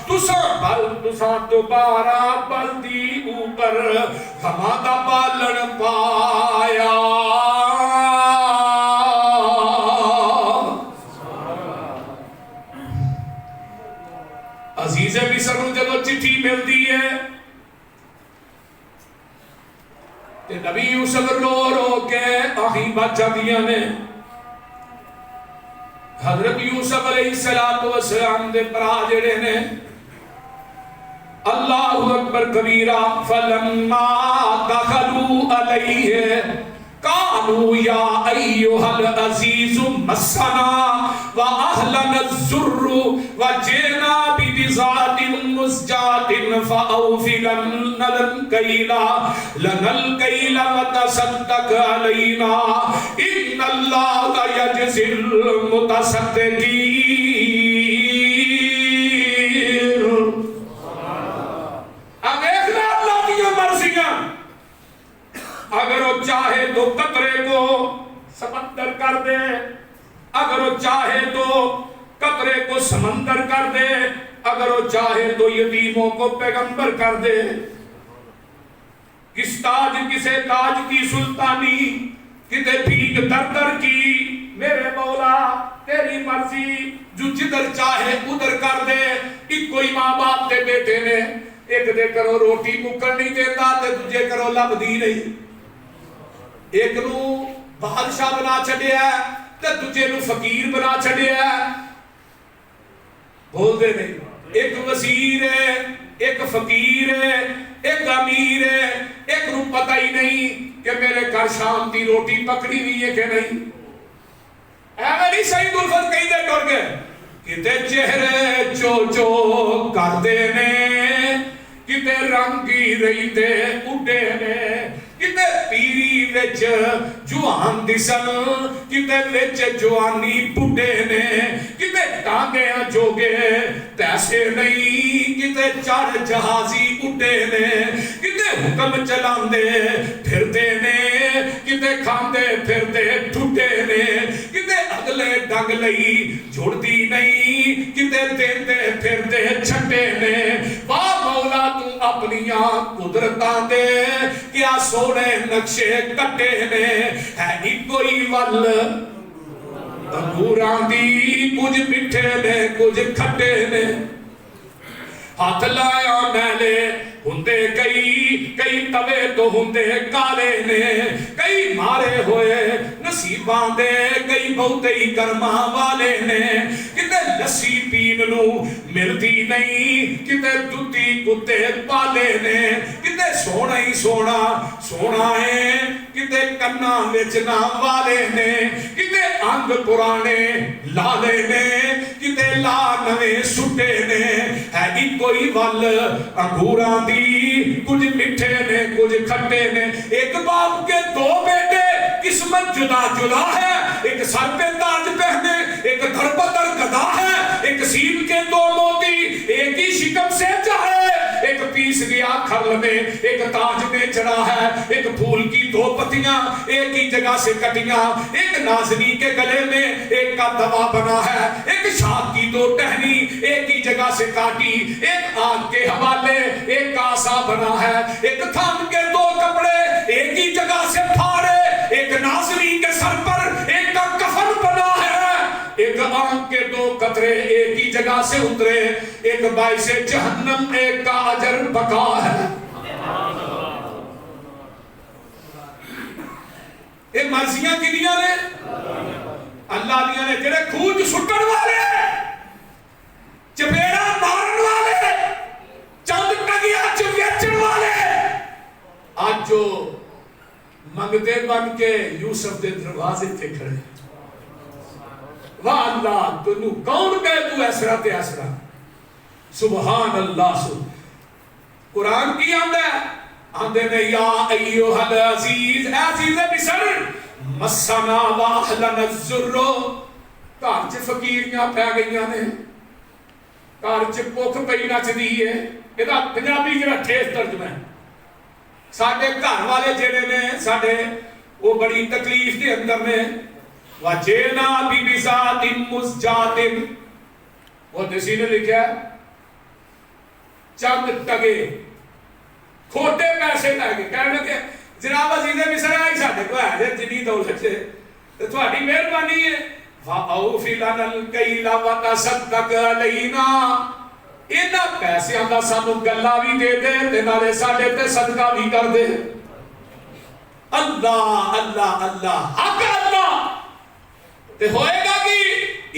Speaker 1: تساں دوبارہ بلدی اوپر ہمارا بالن پایا، عزیز مصر نوں جدوں چٹھی ملدی ہے نبی یوسف رو رو کے آہیں بچہ دیا نے، حضرت یوسف علیہ السلام دے پرا جڑے نے، اللہ اکبر کبیرہ، فلما دخلوا علیہ قالوا یا ایھا العزیز مسنا واہلنا الضر وجئنا ببضاعۃ مزجاۃ فاوف لنا الکیل وتصدق علینا ان اللہ یجزی المتصدقین۔ اب دیکھنا اللہ کی مرضیاں، اگر وہ چاہے تو قطرے کو سمندر کر دے، اگر وہ چاہے تو قطرے کو سمندر کر دے، اگر وہ چاہے تو یتیموں کو پیغمبر کر دے، کس تاج کسے تاج کی سلطانی کتے بھیگ در در کی، میرے مولا تیری مرضی، جو جدھر چاہے ادھر کر دے۔ ایک کوئی ماں باپ دے بیٹے نے ایک دے کرو روٹی مکن نہیں دیتا تے تجھے کرو لب دی نہیں، ایک نو بادشاہ بنا چھڑیا ہے تے تجھے نو فقیر بنا چھڑیا ہے، بول دے نہیں، ایک وزیر ہے، ایک فقیر ہے، ایک امیر ہے، ایک نو پتہ ہی نہیں کہ میرے گھر شام دی روٹی پکڑی ہوئی ہے کہ نہیں۔ اے میری سعید الفت کہیں دے ٹور گئے، کتے چہرے چو چو کر دے نے، کتے رنگی رہی دے اڈے نے، کتے پیری وچ جوان دسن، کتے وچ جوانی بڈے نے، کتے ٹانگے جوگے پیسے نہیں، کتے چار جہازی اڈے نے، کتے حکم چلاندے پھردے نے، کتے کھاندے پھردے ٹھٹے نے، کتے اگلے ڈنگ لئی جھڑدی نہیں، کتے دیندے پھردے چھٹے نے۔ واہ مولا تو اپنیاں قدرتاں دے کیا سونے نقشے کٹے نے، ہے ہی کوئی ول انگوراں دی، کچھ مٹھے نے کچھ کھٹے نے، ہاتھ لایا میلے ہندے کئی توے تو ہندے کالے نے، کئی مارے ہوئے نصیباں دے کئی بہتے ہی کرماں والے نے، کتے لسی پین نو ملتی نہیں، کتے دتی کتے پالے نے، کتے سونا ہی سونا سونا ہے، کتے کنا وچ نہ والے نے کتے انگ پرانے لالے نے کتے لا نویں سٹے نے ہے کوئی ول انگوراں دی کچھ میٹھے نے کچھ کھٹے نے ایک باپ کے دو بیٹے قسمت جدا جدا ہے ایک سر پہ تاج پہنے ایک دھر پتر گدا ہے ایک سین کے دو موتی ایک ہی شکم سے چاہے ایک پیس گیا کھرل میں ایک تاج میں چڑھا ہے ایک پھول کی دو پتیاں ایک ہی جگہ سے کٹیاں ایک نازنی کے گلے میں ایک کا دوا بنا ہے ایک شاخ کی دو ٹہنی ایک ہی جگہ سے کاٹی ایک آگ کے حوالے ایک کا عصا بنا ہے ایک تھام کے دو کپڑے ایک ہی جگہ سے پھاڑے ایک نازنی کے سر پر ایک کا کفن بنا ہے ایک آنکھ کے دو قطرے ایک ہی جگہ سے اترے ایک باعث جہنم ایک کا اجر بقا ہے یہ مرضیاں کنیاں نے اللہ دیا نے جڑے کھوج سٹن والے چپیڑا مارن والے چند ٹگیا چویچن والے آج جو منگتے بن کے یوسف دے دروازے تے کھڑے واہ اللہ تنو کون کہے تو ایسرا تے ایسرا سبحان اللہ قرآن کی آندے نے یا ایوہ العزیز اے عزیز مصر مسنا واہلن الزرو کار چے فقیریاں پہ گئیاں نے کار چے پوکھ پئی نچ دیئے یہ پنجابی جڑا ٹھیس ترجمہ ہے ساڑھے گھر والے جڑے نے ساڑھے وہ بڑی تکلیف دے اندر نے وَجِئْنَا بِبِزَاتٍ مُزْجَاتٍ وہ دسی نے لکھا ہے چند ٹگے کھوٹے پیسے لے گئے کہنے کہ جناب عزیز مصر آئی ساڑھے کو ہے جنی دولت سے تو تھوڑی مہربانی ہے وَأَوْفِ لَنَا الْكَيْلَ وَتَصَدَّقْ عَلَيْنَا اینا پیسے آنگا سانو گلہ بھی دے دے تینالے ساڑھے تے صدقہ بھی کر دے اللہ اللہ اللہ حق اللہ تے ہوئے گا کہ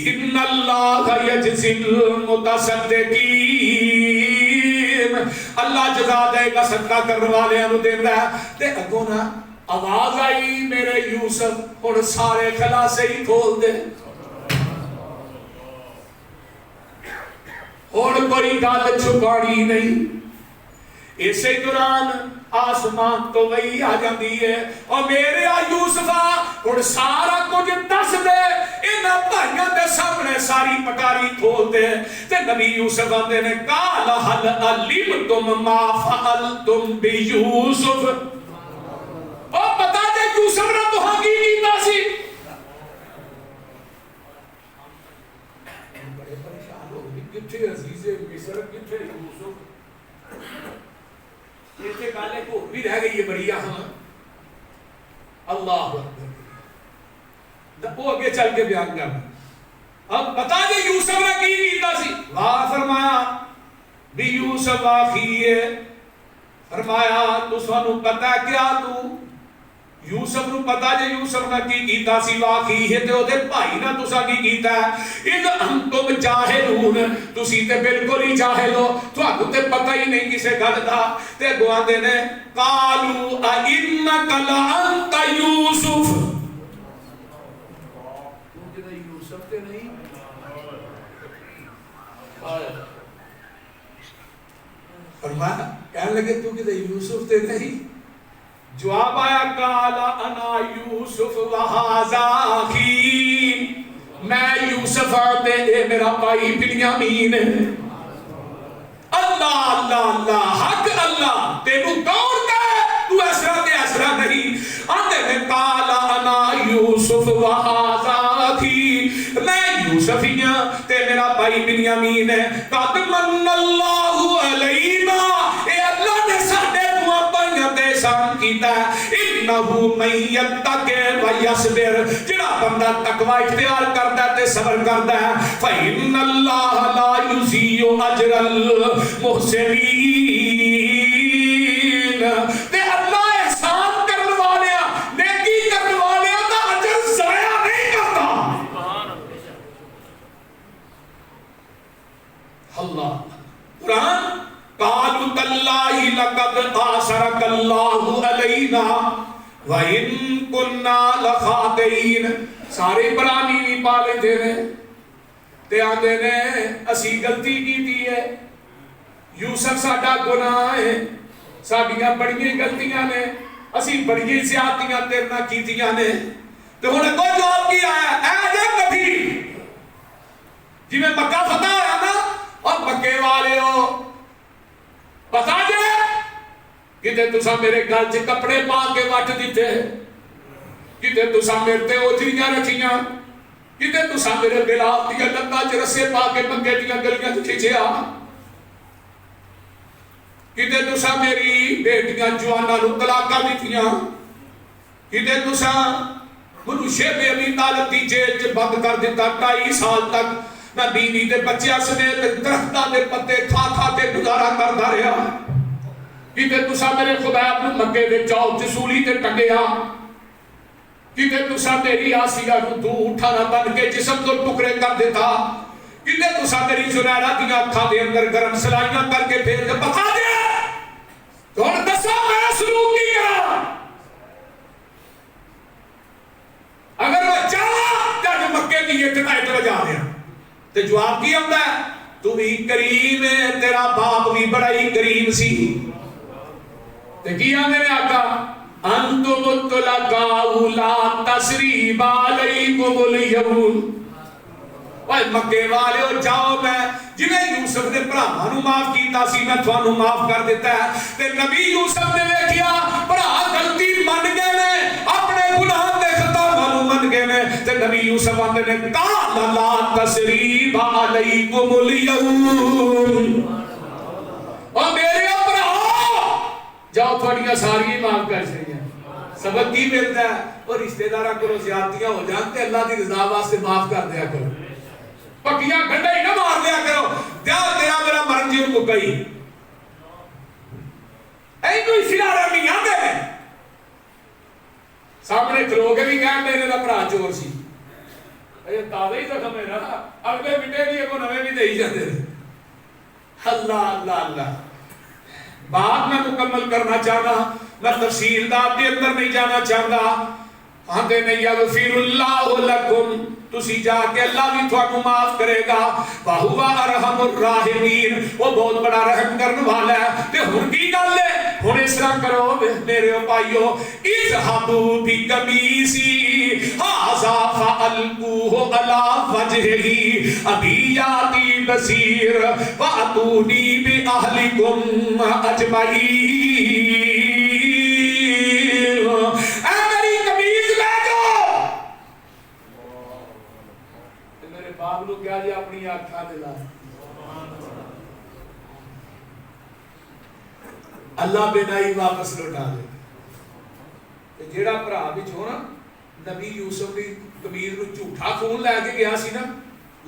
Speaker 1: ان اللہ یجزی المتصدقین اللہ جزا دے گا صدقہ کرنے والے انو دین رہا تے اگو نا آواز آئی میرے یوسف اور سارے خلاصے ہی کھول دے اور کوئی گال چھپاڑی نہیں اسے دوران آسمان تو وہی آ جاندی ہے اور میرے یوسفہ اور سارا کچھ دس دے انہاں بھائیاں دے سامنے ساری پکاری کھول دے تے نبی یوسف آندے نے قال هل علمتم ما فعلتم بیوسف او پتا جے یوسف نے تو کی کیتا سی بڑے پریشان ہو گئے کتھے عزیز مصر کتھے یوسف یہ تے گالے کو بھی رہ گئی ہے بڑی اہم اللہ اکبر وہ آگے چل کے بیان کرنا اب بتا دے یوسف نے کی کیتا سی واہ فرمایا بھی یوسف آخی ہے فرمایا تو سانو پتا کیا تو یوسف نو پتا جے یوسف نے کی کیتا سی واقعی ہے تے او دے بھائی نہ تسا کی کیتا ہے اذ انتم جاہلون تسی تے بالکل ہی جاہل ہو تھانوں تے پتہ ہی نہیں کسے گل دا تے گواندے نے قالوا انک لانت یوسف تو کہ یوسف تے نہیں فرمایا کہنے لگے تو کہ یوسف تے نہیں جواب آیا کالا انا یوسف وہذا اخی میں یوسف آتے اے میرا بھائی بنیامین اللہ اللہ اللہ حق اللہ تینو کون کہے تو ایسرا تے ایسرا نہیں آتے میں کالا انا یوسف وہذا اخی میں یوسف ہی ہاں تے میرا بھائی بنیامین ہے قد من اللہ علینا اے اللہ نے ساڈے احسان کیتا ہے انہو من یتقی و یصبر جڑا بندہ تقوی اختیار کرتا ہے تے صبر کرتا ہے فإن اللہ لا یضیع اجر المحسنین تے اللہ احسان کرنے والے نیکی کرنے والے دا اجر ضائع نہیں کرتا اللہ قرآن قالوا تاللہ لقد آثرک اللہ علینا وَإِن كُنَّا لَخَاطِئِينَ سارے پرانی بھی پا لیندے نے تے آندے نے اسی غلطی کیتی ہے، یوسف ساڈا گناہ ہے، ساڈیاں بڑیاں غلطیاں نے، اسی بڑیاں زیادتیاں تیرے نال کیتیاں نے۔ تے ہن اگوں جواب کی آیا، اے جے کبھی جی میں مکہ فتح ہویا نا، اور مکے والے ہو پتا جے کتے تسا میرے گل چ کپڑے پا کے وٹ دیتے، کتے تسا میرے تے اوجریاں رکھیاں، کتے تسا میرے غلاف دیا لتاں چ رسے پا کے مکے دیاں گلیاں چ کھچیا، کتے تسا میری بیٹیاں جواناں نوں طلاقاں دتیاں، کتے تسا منوں شیب ابی طالب دی جیل چ بند کر دیتا 2.5 سال تک میں بیوی دے بچیاں سمیت درختاں دے پتے کھا کھا کے گزارا کردا رہا، کتے تسا میرے خدا اپنے مکے دے چاؤ چ سولی تے ٹنگیا، کتے تسا میری آسیہ نوں تو اٹھانا بن کے جسم تو ٹکڑے کر دیتا، کتے تسا میری زنیرہ دیاں اکھاں دے اندر گرم سلائیاں کر کے پھیر کے بتا دیا تو ہن دسا میں سلوک کی کرا، اگر وہ چاہا کہ مکے کی اٹھائے تو جا دیا تو جواب کی ہوتا ہے تو بھی کریم ہے، تیرا باپ بھی بڑا ہی کریم سی۔ تو کیا میرے آقا انتم الطلقاء لا تثریب علیکم الیوم، اوے مکے والے ہو جاؤ، میں جنہیں یوسف نے بھراواں نوں معاف کیتا سی میں تھانوں معاف کر دیتا ہے۔ تے نبی یوسف نے ویکھیا بھرا غلطی من گئے نے، اپنے گناہ دے خطاواں نوں من گئے نے، تے نبی یوسف آندے نے قال لا تثریب علیکم الیوم، او میرے بھراؤ جاؤ تھوڑیاں ساری معاف کر چھڑیاں۔ سبق کی ملتا ہے اور رشتہ داراں کولوں زیادتیاں ہو جان تے اللہ دی رضا واسطے معاف کر دیا کرو، پکیاں گھنڈے ہی نہ مار دیا کرو، تیرا میرا مرن جی ان کو کئی اے کوئی سلارہ نہیں آندے سامنے کھلو کے بھی کہیں میرے دا بھرا چور سی، اے تازہ ہی زخم ہے نا، اگلے مٹے بھی کو نوے بھی دے ہی جاتے ہیں۔ اللہ اللہ اللہ بات میں مکمل کرنا چاہنا، میں تفصیل دار کے اندر نہیں جانا چاہتا، آندے نہیں یغفر اللہ لکم، تسی جا کے اللہ بھی تھوڑا معاف کرے گا، وَهُوَ أَرْحَمُ الرَّاحِمِينَ، وہ بہت بڑا رحم کرنے والا ہے۔ تے ہن کی گل ہے، ہن اس طرح کرو میرے بھائیو، اذهبوا بِقَمِيصِي هَٰذَا فَأَلْقُوهُ عَلَىٰ وَجْهِهِ أَبِي يَأْتِي بَصِيرٌ وَأْتُونِي بِأَهْلِكُمْ أَجْمَعِينَ، اے میری قمیض لے جاؤ، میرے باپ لوگ کیا جی اپنی آنکھاں دلا، اللہ بینائی واپس لوٹا دے۔ جیڑا بھرا وچ ہونا نبی یوسف دی قمیض نو جھوٹا خون لے کے گیا سی نا،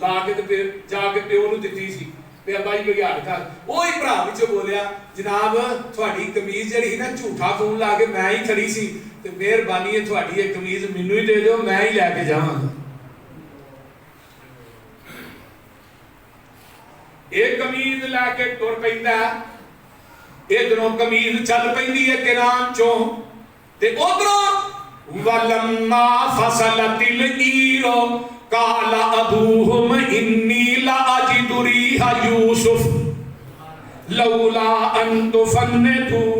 Speaker 1: لا کے تے پھر جا کے پیو نو دتی سی، پہ ابائی کوئی ہٹ کر وہی بھرا وچ بولیا جناب تھوڑی قمیض جڑی نا جھوٹا خون لا کے میں ہی کھڑی سی، تے مہربانی ہے تھوڑی یہ قمیض مینوں ہی دے دیو، میں ہی لے کے جاواں گا۔ ایک قمیض لے کے ٹر پیندا ہے، ادھروں قمیض چل پیندی ہے کنان چوں، تے ادھروں وَلَمَّا فَصَلَتِ الْعِيرُ قَالَ أَبُوهُمْ إِنِّي لَأَجِدُ رِيحَ يُوسُفَ لَوْلَا أَن تُفَنِّدُونِ،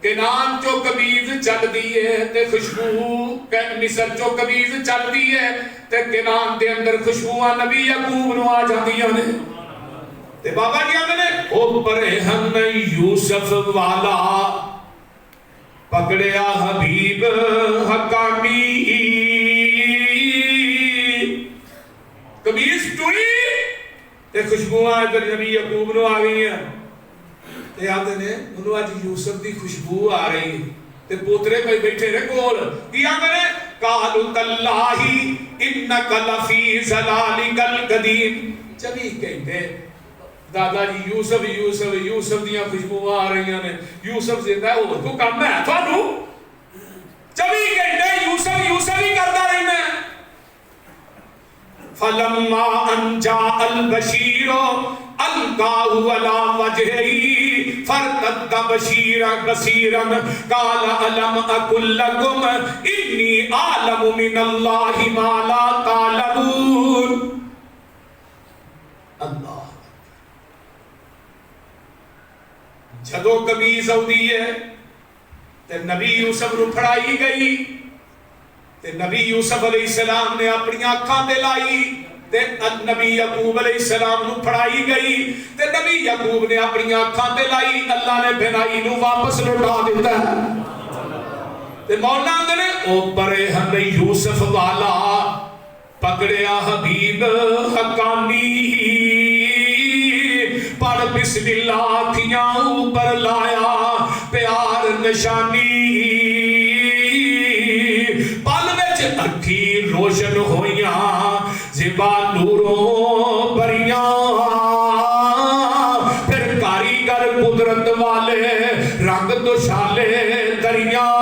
Speaker 1: کنان چو قمیض چل دیئے تے خوشبو، مصر چو قمیض چل دیئے تے کنان دے اندر خوشبوان نبی یعقوب نو آ جاندیاں نے، تے بابا جی آنے نے اوپر ہم یوسف والا پکڑیا حبیب حقامی، قمیض ٹوئی تے خوشبوان ادھر نبی یعقوب نو آ گئی ہیں، تے آدھے نے انہوں آج یوسف دی خوشبو آ رہی ہے، تے پوترے کوئی بیٹھے رہے کول، کیا کرے قالوا تاللہ انک لفی ضلالک القدیم، 24 گھنٹے دادا جی یوسف یوسف یوسف دیاں خوشبو آ رہی ہیں، یوسف زندہ ہے وہ کو کام ہے تھانو 24 گھنٹے یوسف یوسف ہی کرتا رہی میں۔ فَلَمَّا أَنْ جَاءَ الْبَشِيرُ أَلْقَاهُ عَلَىٰ وَجْهِهِ فرتد بصیرا قال الم اقل لکم انی اعلم من اللہ ما لا تعلمون. اللہ جدو قمیض آؤندی ہے تے نبی یوسف نو پھڑائی گئی تے نبی یوسف علیہ السلام نے اپنی آنکھاں تے لائی تے نبی یعقوب علیہ السلام نو پھڑائی گئی تے نبی یعقوب نے اپنی آنکھاں تے لائی. اللہ نے بھنائی نو واپس لوٹا دیتا ہے. تے مولا نے او پرے ہن یوسف والا پکڑیا حبیب حقانی پڑھ بسم اللہ آنکھیاں اوپر لایا پیار نشانی پل وچ اکھی روشن ہویاں زبا نوروں بریاں پھر کاریگر قدرت والے رنگ دوشالے دریاں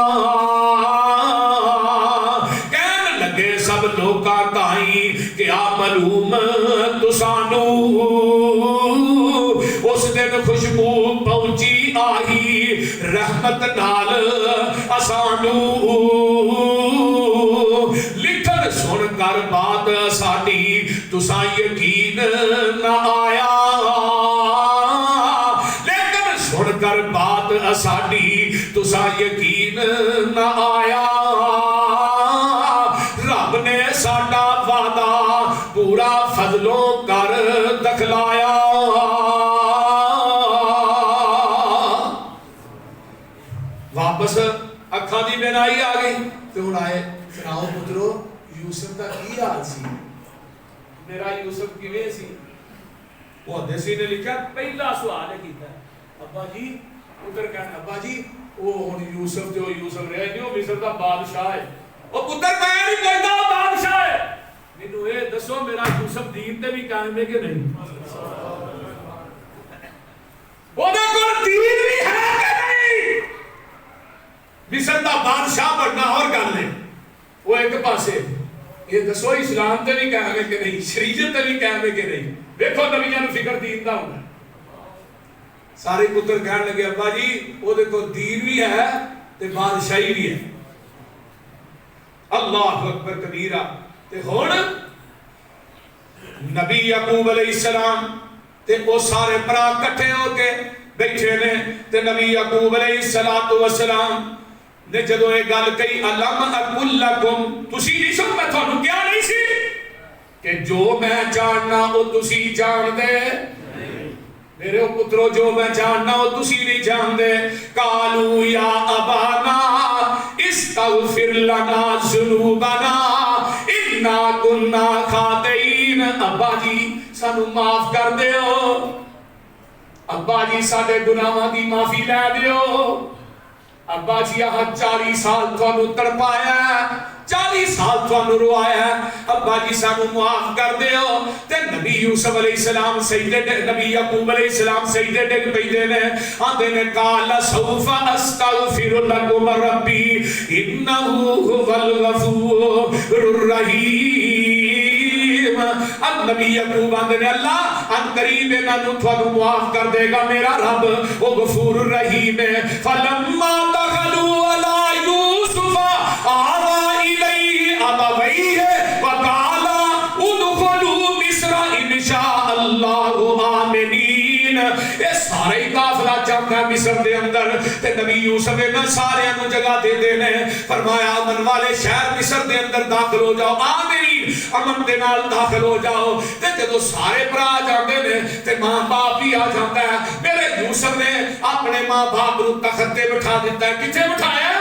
Speaker 1: کہن لگے سب لوکاں تائیں کیا معلوم تسانو اس دن خوشبو پہنچی آئی رحمت نال اسانو لکھن سن کر بات ساڈی تساں یقین نہ آیا لیکن سن کر بات ساڈی تساں یقین نہ آیا رب نے ساڈا وعدہ پورا فضلوں کر دکھلایا. واپس اکھاں دی بینائی آ گئی تے ہن آئے سناؤ پترو یوسف دا کی حال سی میرا یوسف کیویں سی. وہ حدیثی نے لکھا پہلا سوال ہے کیتا ابا جی پتر کہنا ابا جی وہ ہن یوسف جو یوسف رہا نہیں وہ مصر دا بادشاہ ہے. وہ پتر میں نہیں کہتا بادشاہ ہے مینوں اے دسو میرا یوسف دین تے بھی قائم ہے کہ نہیں. وہ دے کول دین بھی ہے کہ نہیں. مصر دا بادشاہ بننا اور گل ہے وہ ایک پاسے یہ دسو اسلام تے بھی قائم ہے کہ نہیں شریعت تے بھی قائم ہے کہ نہیں. دیکھو نبیاں نو فکر دین دا ہوندا سارے پتر کہن لگے ابا جی وہ دیکھو دین بھی ہے تے بادشاہی بھی ہے. اللہ اکبر کبیرہ. تے ہن نبی یعقوب علیہ السلام تے وہ سارے بھرا اکٹھے ہو کے بیٹھے نے تے نبی یعقوب علیہ السلام نے جدو یہ گل کہی الم اقل لکم تسی نہیں سن میں تھانوں کیا نہیں سی کہ جو میں جاننا وہ تسی جان دے میرے پترو جو میں جاننا وہ تسی نہیں جان دے. قالوا یا ابانا استغفر لنا ذنوبنا انا كنا خاطئین. ابا جی سانو معاف کر دیو ابا جی ساڈے گناہاں دی معافی لے دیو. ابا جی یہاں 40 سال تھانوں تڑپایا 40 سال تھانوں روایا ابا جی سانو معاف کر دیو. تے نبی یوسف علیہ السلام سجدے نبی یعقوب علیہ السلام سجدے ڈگ پیندے نے آندے نے قال سوف استغفر لکم ربی انہ هو الغفور الرحیم. اب نبی یعقوب آندے نے اللہ ان قریب انہاں تھانوں معاف کر دے گا میرا رب وہ غفور الرحیم ہے. فلما دخلوا علی یوسف آوى الیہ ابویہ وقال ادخلوا مصر ان شاء اللہ آمنین. یہ سارے قافلہ جاتا ہے مصر دے اندر تے نبی یوسف نے سارے انہوں جگہ دے دینے فرمایا امن والے شہر مصر دے اندر داخل ہو جاؤ آمنین امن دے نال داخل ہو جاؤ. تے جدو سارے برا جاندے نے تے ماں باپ بھی آ جاتا ہے. میرے یوسف نے اپنے ماں باپ نو تخت تے بٹھا دیتا ہے. کتنے بٹھایا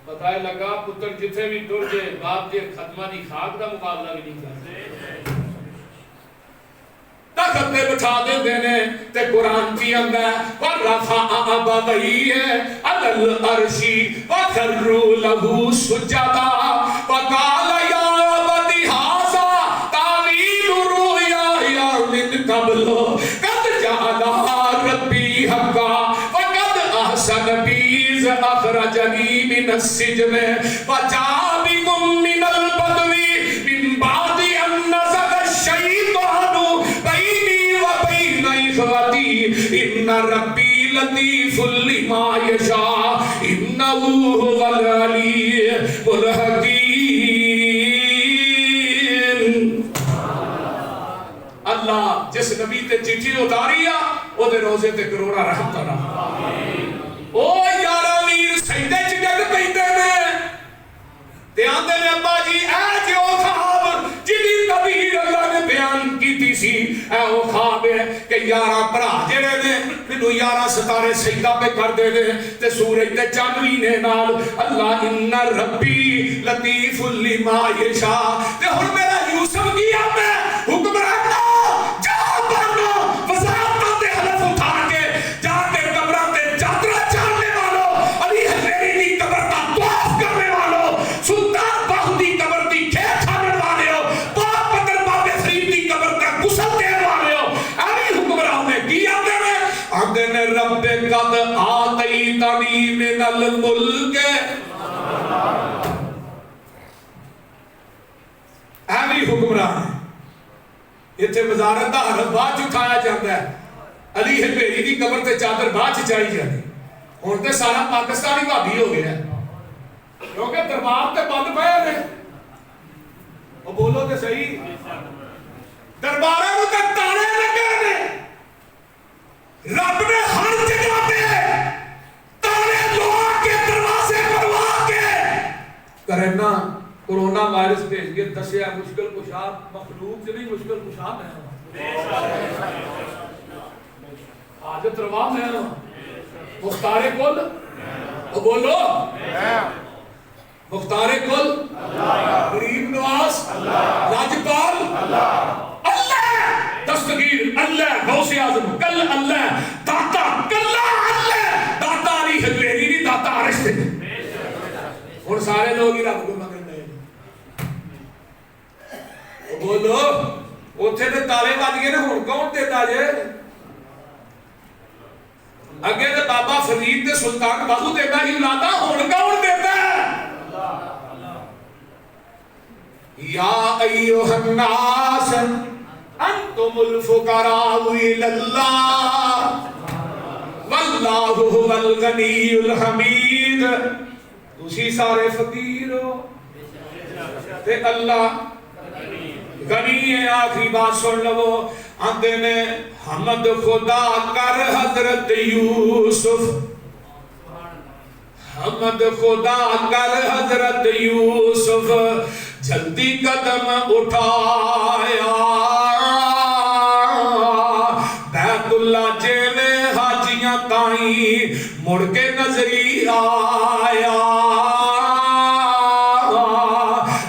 Speaker 1: بتائے لگا پتر جتھے بھی ٹر جے باپ دے ختمہ دی خاک دا مقابلہ بھی نہیں کرتے تخت تے بٹھا دے نے تے قرآن کی اندر وَرَفَعَ أَبَوَيْهِ عَلَى الْعَرْشِ وَخَرُّوا لَهُ سُجَّدًا وَقَالَ يَا أَبَتِ هَٰذَا تَأْوِيلُ رُؤْيَايَ مِن قَبْلُ قَدْ جَعَلَهَا رَبِّي حَقًّا وَقَدْ أَحْسَنَ بِي إِذْ أَخْرَجَنِي مِنَ السِّجْنِ وَجَاءَ بِكُم مِّنَ الْبَدْوِ مِن بَعْدِ أَن نَّزَغَ الشَّيْطَانُ بَيْنِي وَبَيْنَ إِخْوَتِي ان ربی لطیف لما یشاء انہ هو العلیم الحکیم۔ اللہ جس نبی تے چٹھی اتاری آ او دے روزے تے کروڑا رحمت رہا۔ او یارا میر سجدے چ ڈگ پیندے نے تے آندے نے ابا جی اے جو خواب جدی تعبیر اللہ نے بیان کیتی سی اے او خواب ہے کہ 11 بھرا جڑے نے مینوں 11 ستارے سجدہ پہ کر دے نے تے سورج تے چاند مہینے نال اللہ ان ربی لطیف لما یشاء تے ہن میرا یوسف کیا میں حکمران جا بنو وزارتوں تے حلف اٹھا کے جا کے قبراں تے چادر چاڑنے والوں علی حجویری دی قبر دا طواف کرنے والوں سلطان باہو دی قبر دی کھیت کھانے والے ہو پاک پتر بابے فرید دی قبر دا غسل دینے والے ہو علی حکمران نے کی آندے نے رب قد آتیتنی من الملک علی حکمران ہے اتنے وزارت دا حرف بعد اٹھایا جاتا ہے علی حجویری دی قبر تے چادر بعد چائی جاتی ہوں تے سارا پاکستانی بھابی ہو گیا کیونکہ دربار تے بند پیا نے وہ بولو تے صحیح درباراں نوں تے تاڑے لگے نے رب نے ہر جگہ پہ تاڑے لوا کے دروازے پروا کے کرنا کورونا وائرس بھیج کے دسیا مشکل کشا مخلوق سے نہیں مشکل کشا میں حاجت روا میں مختار کل بولو مختار کل غریب نواز لاجپال اللہ دستگیر اللہ غوث اعظم کل اللہ داتا کلا اللہ داتا علی حجویری نہیں داتا عرش تھے اور سارے لوگ ہی رب کو مگر بولو اوتھے تے تالے بج گئے نے ہن کون دیتا جے اگے تے بابا فرید تے سلطان باہو دیتا ہی لاتا ہن کون دیتا یا ایھا الناس انتم الفقراء الی اللہ واللہ هو الغنی الحمید تسی سارے فقیر ہو تے اللہ غنی ہے۔ آخری بات سن لو آندے نے حمد خدا کر حضرت یوسف حمد خدا کر حضرت یوسف جلدی قدم اٹھایا بیت اللہ جیوے حاجیاں تائیں مڑ کے نظری آیا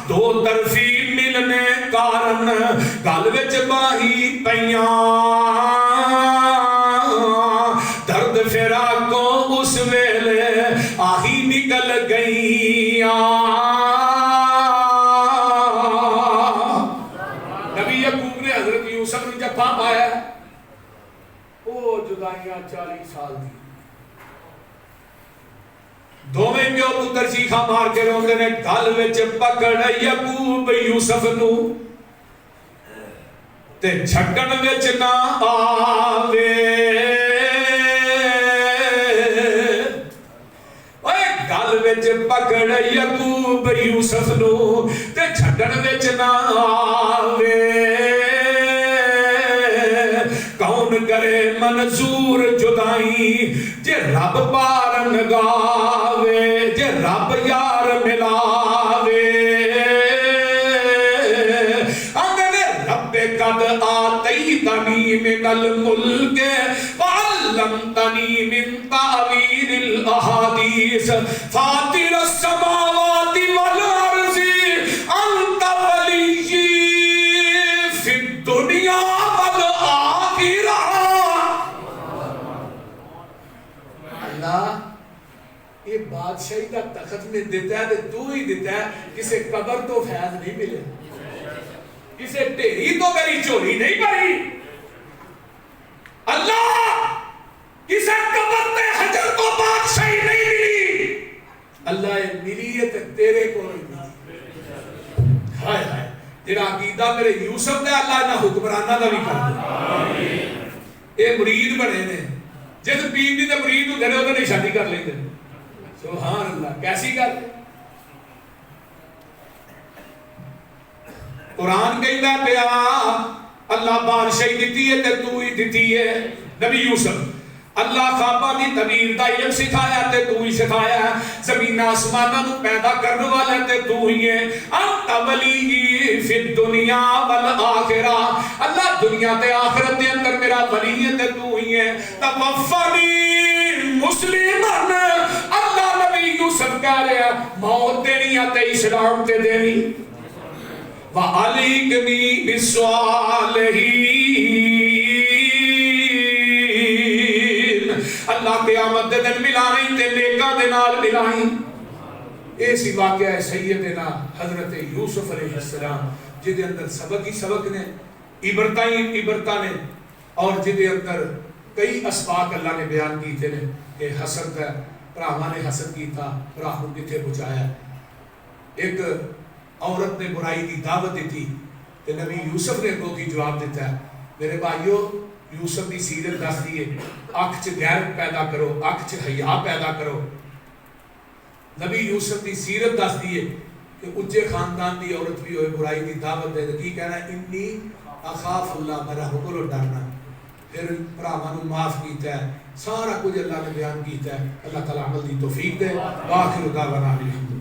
Speaker 1: دو طرفی ملنے کارن گل وچ باہی پیاں درد فراقوں اس ویلے آہی نکل گئیاں نبی یعقوب نے حضرت یوسف نے جب پاپ آیا او جدائیاں 40 سال دی دوویں پیو پتر چیخا مار کے روندے نے گل وچ پکڑ یعقوب یوسف نو تے چھکن وچ نہ آوے اوے گل وچ پکڑ یعقوب یوسف نو تے چھکن وچ نہ آوے کون کرے منظور جدائی جے رب پار نگاوے جے رب یار ملاوے اگر رب قد آتیتنی من الملک وعلمتنی من تعویل الاحادیث فاطر السماوات والارض انت ولی فی الدنیا والآخرہ۔ اللہ یہ بادشاہی کا تخت میں دیتا ہے تو ہی دیتا ہے کسے قبر تو فیض نہیں ملے کسے ٹیری تو میری چوری نہیں پڑی اللہ کسے قبر میں حجر کو بادشاہی نہیں ملی اللہ ملی ہے تیرے کو نہیں ملی ہائے ہائے تیرا عقیدہ میرے یوسف نے اللہ نہ حکمرانہ نہ بھی کر دے اے مرید بنے نے جس پیر دی تے مرید ہوندے نے انہاں نے شادی کر لیندے سبحان اللہ کیسی گل قرآن کہندا پیا اللہ بادشاہی دتی ہے تے تو ہی دتی ہے نبی یوسف اللہ خواباں دی تعبیر دا علم سکھایا تے تو ہی سکھایا زمین آسماناں نو پیدا کرنے والا تے تو ہی ہے انت ولی فی الدنیا والآخرہ اللہ دنیا تے آخرت دے اندر میرا ولی ہے تے تو ہی ہے توفنی مسلمان اللہ نبی یوسف کہہ رہا موت دینی ہے تے اسلام تے دینی وَعَلِيْكَنِي بِالصَّالِحِينَ اللہ قیامت دے دن ملائیں تے نیکاں دے نال ملائیں ایسی واقعہ ہے سیدنا حضرت یوسف علیہ السلام جدے اندر سبق ہی سبق نے عبرتاں نے اور جدے اندر کئی اسباق اللہ نے بیان کیتے نے کہ حسد ہے بھراواں نے حسد کیتا بھرا نوں کتے بچایا ایک عورت نے برائی کی دعوت دیتی کہ نبی یوسف نے کو کی جواب دیتا ہے میرے بھائیو یوسف کی سیرت دس دیئے آنکھ چ غیرت پیدا کرو آنکھ چ حیا پیدا کرو نبی یوسف کی سیرت دس دیئے کہ اچھے خاندان دی عورت بھی ہوئے برائی کی دعوت دے کی کہنا انی اخاف اللہ میرا حکم ڈرنا پھر پراوانو معاف کیتا ہے سارا کچھ اللہ نے بیان کیتا ہے اللہ تعالیٰ عمل دی توفیق دے آخر دعوانا الحمد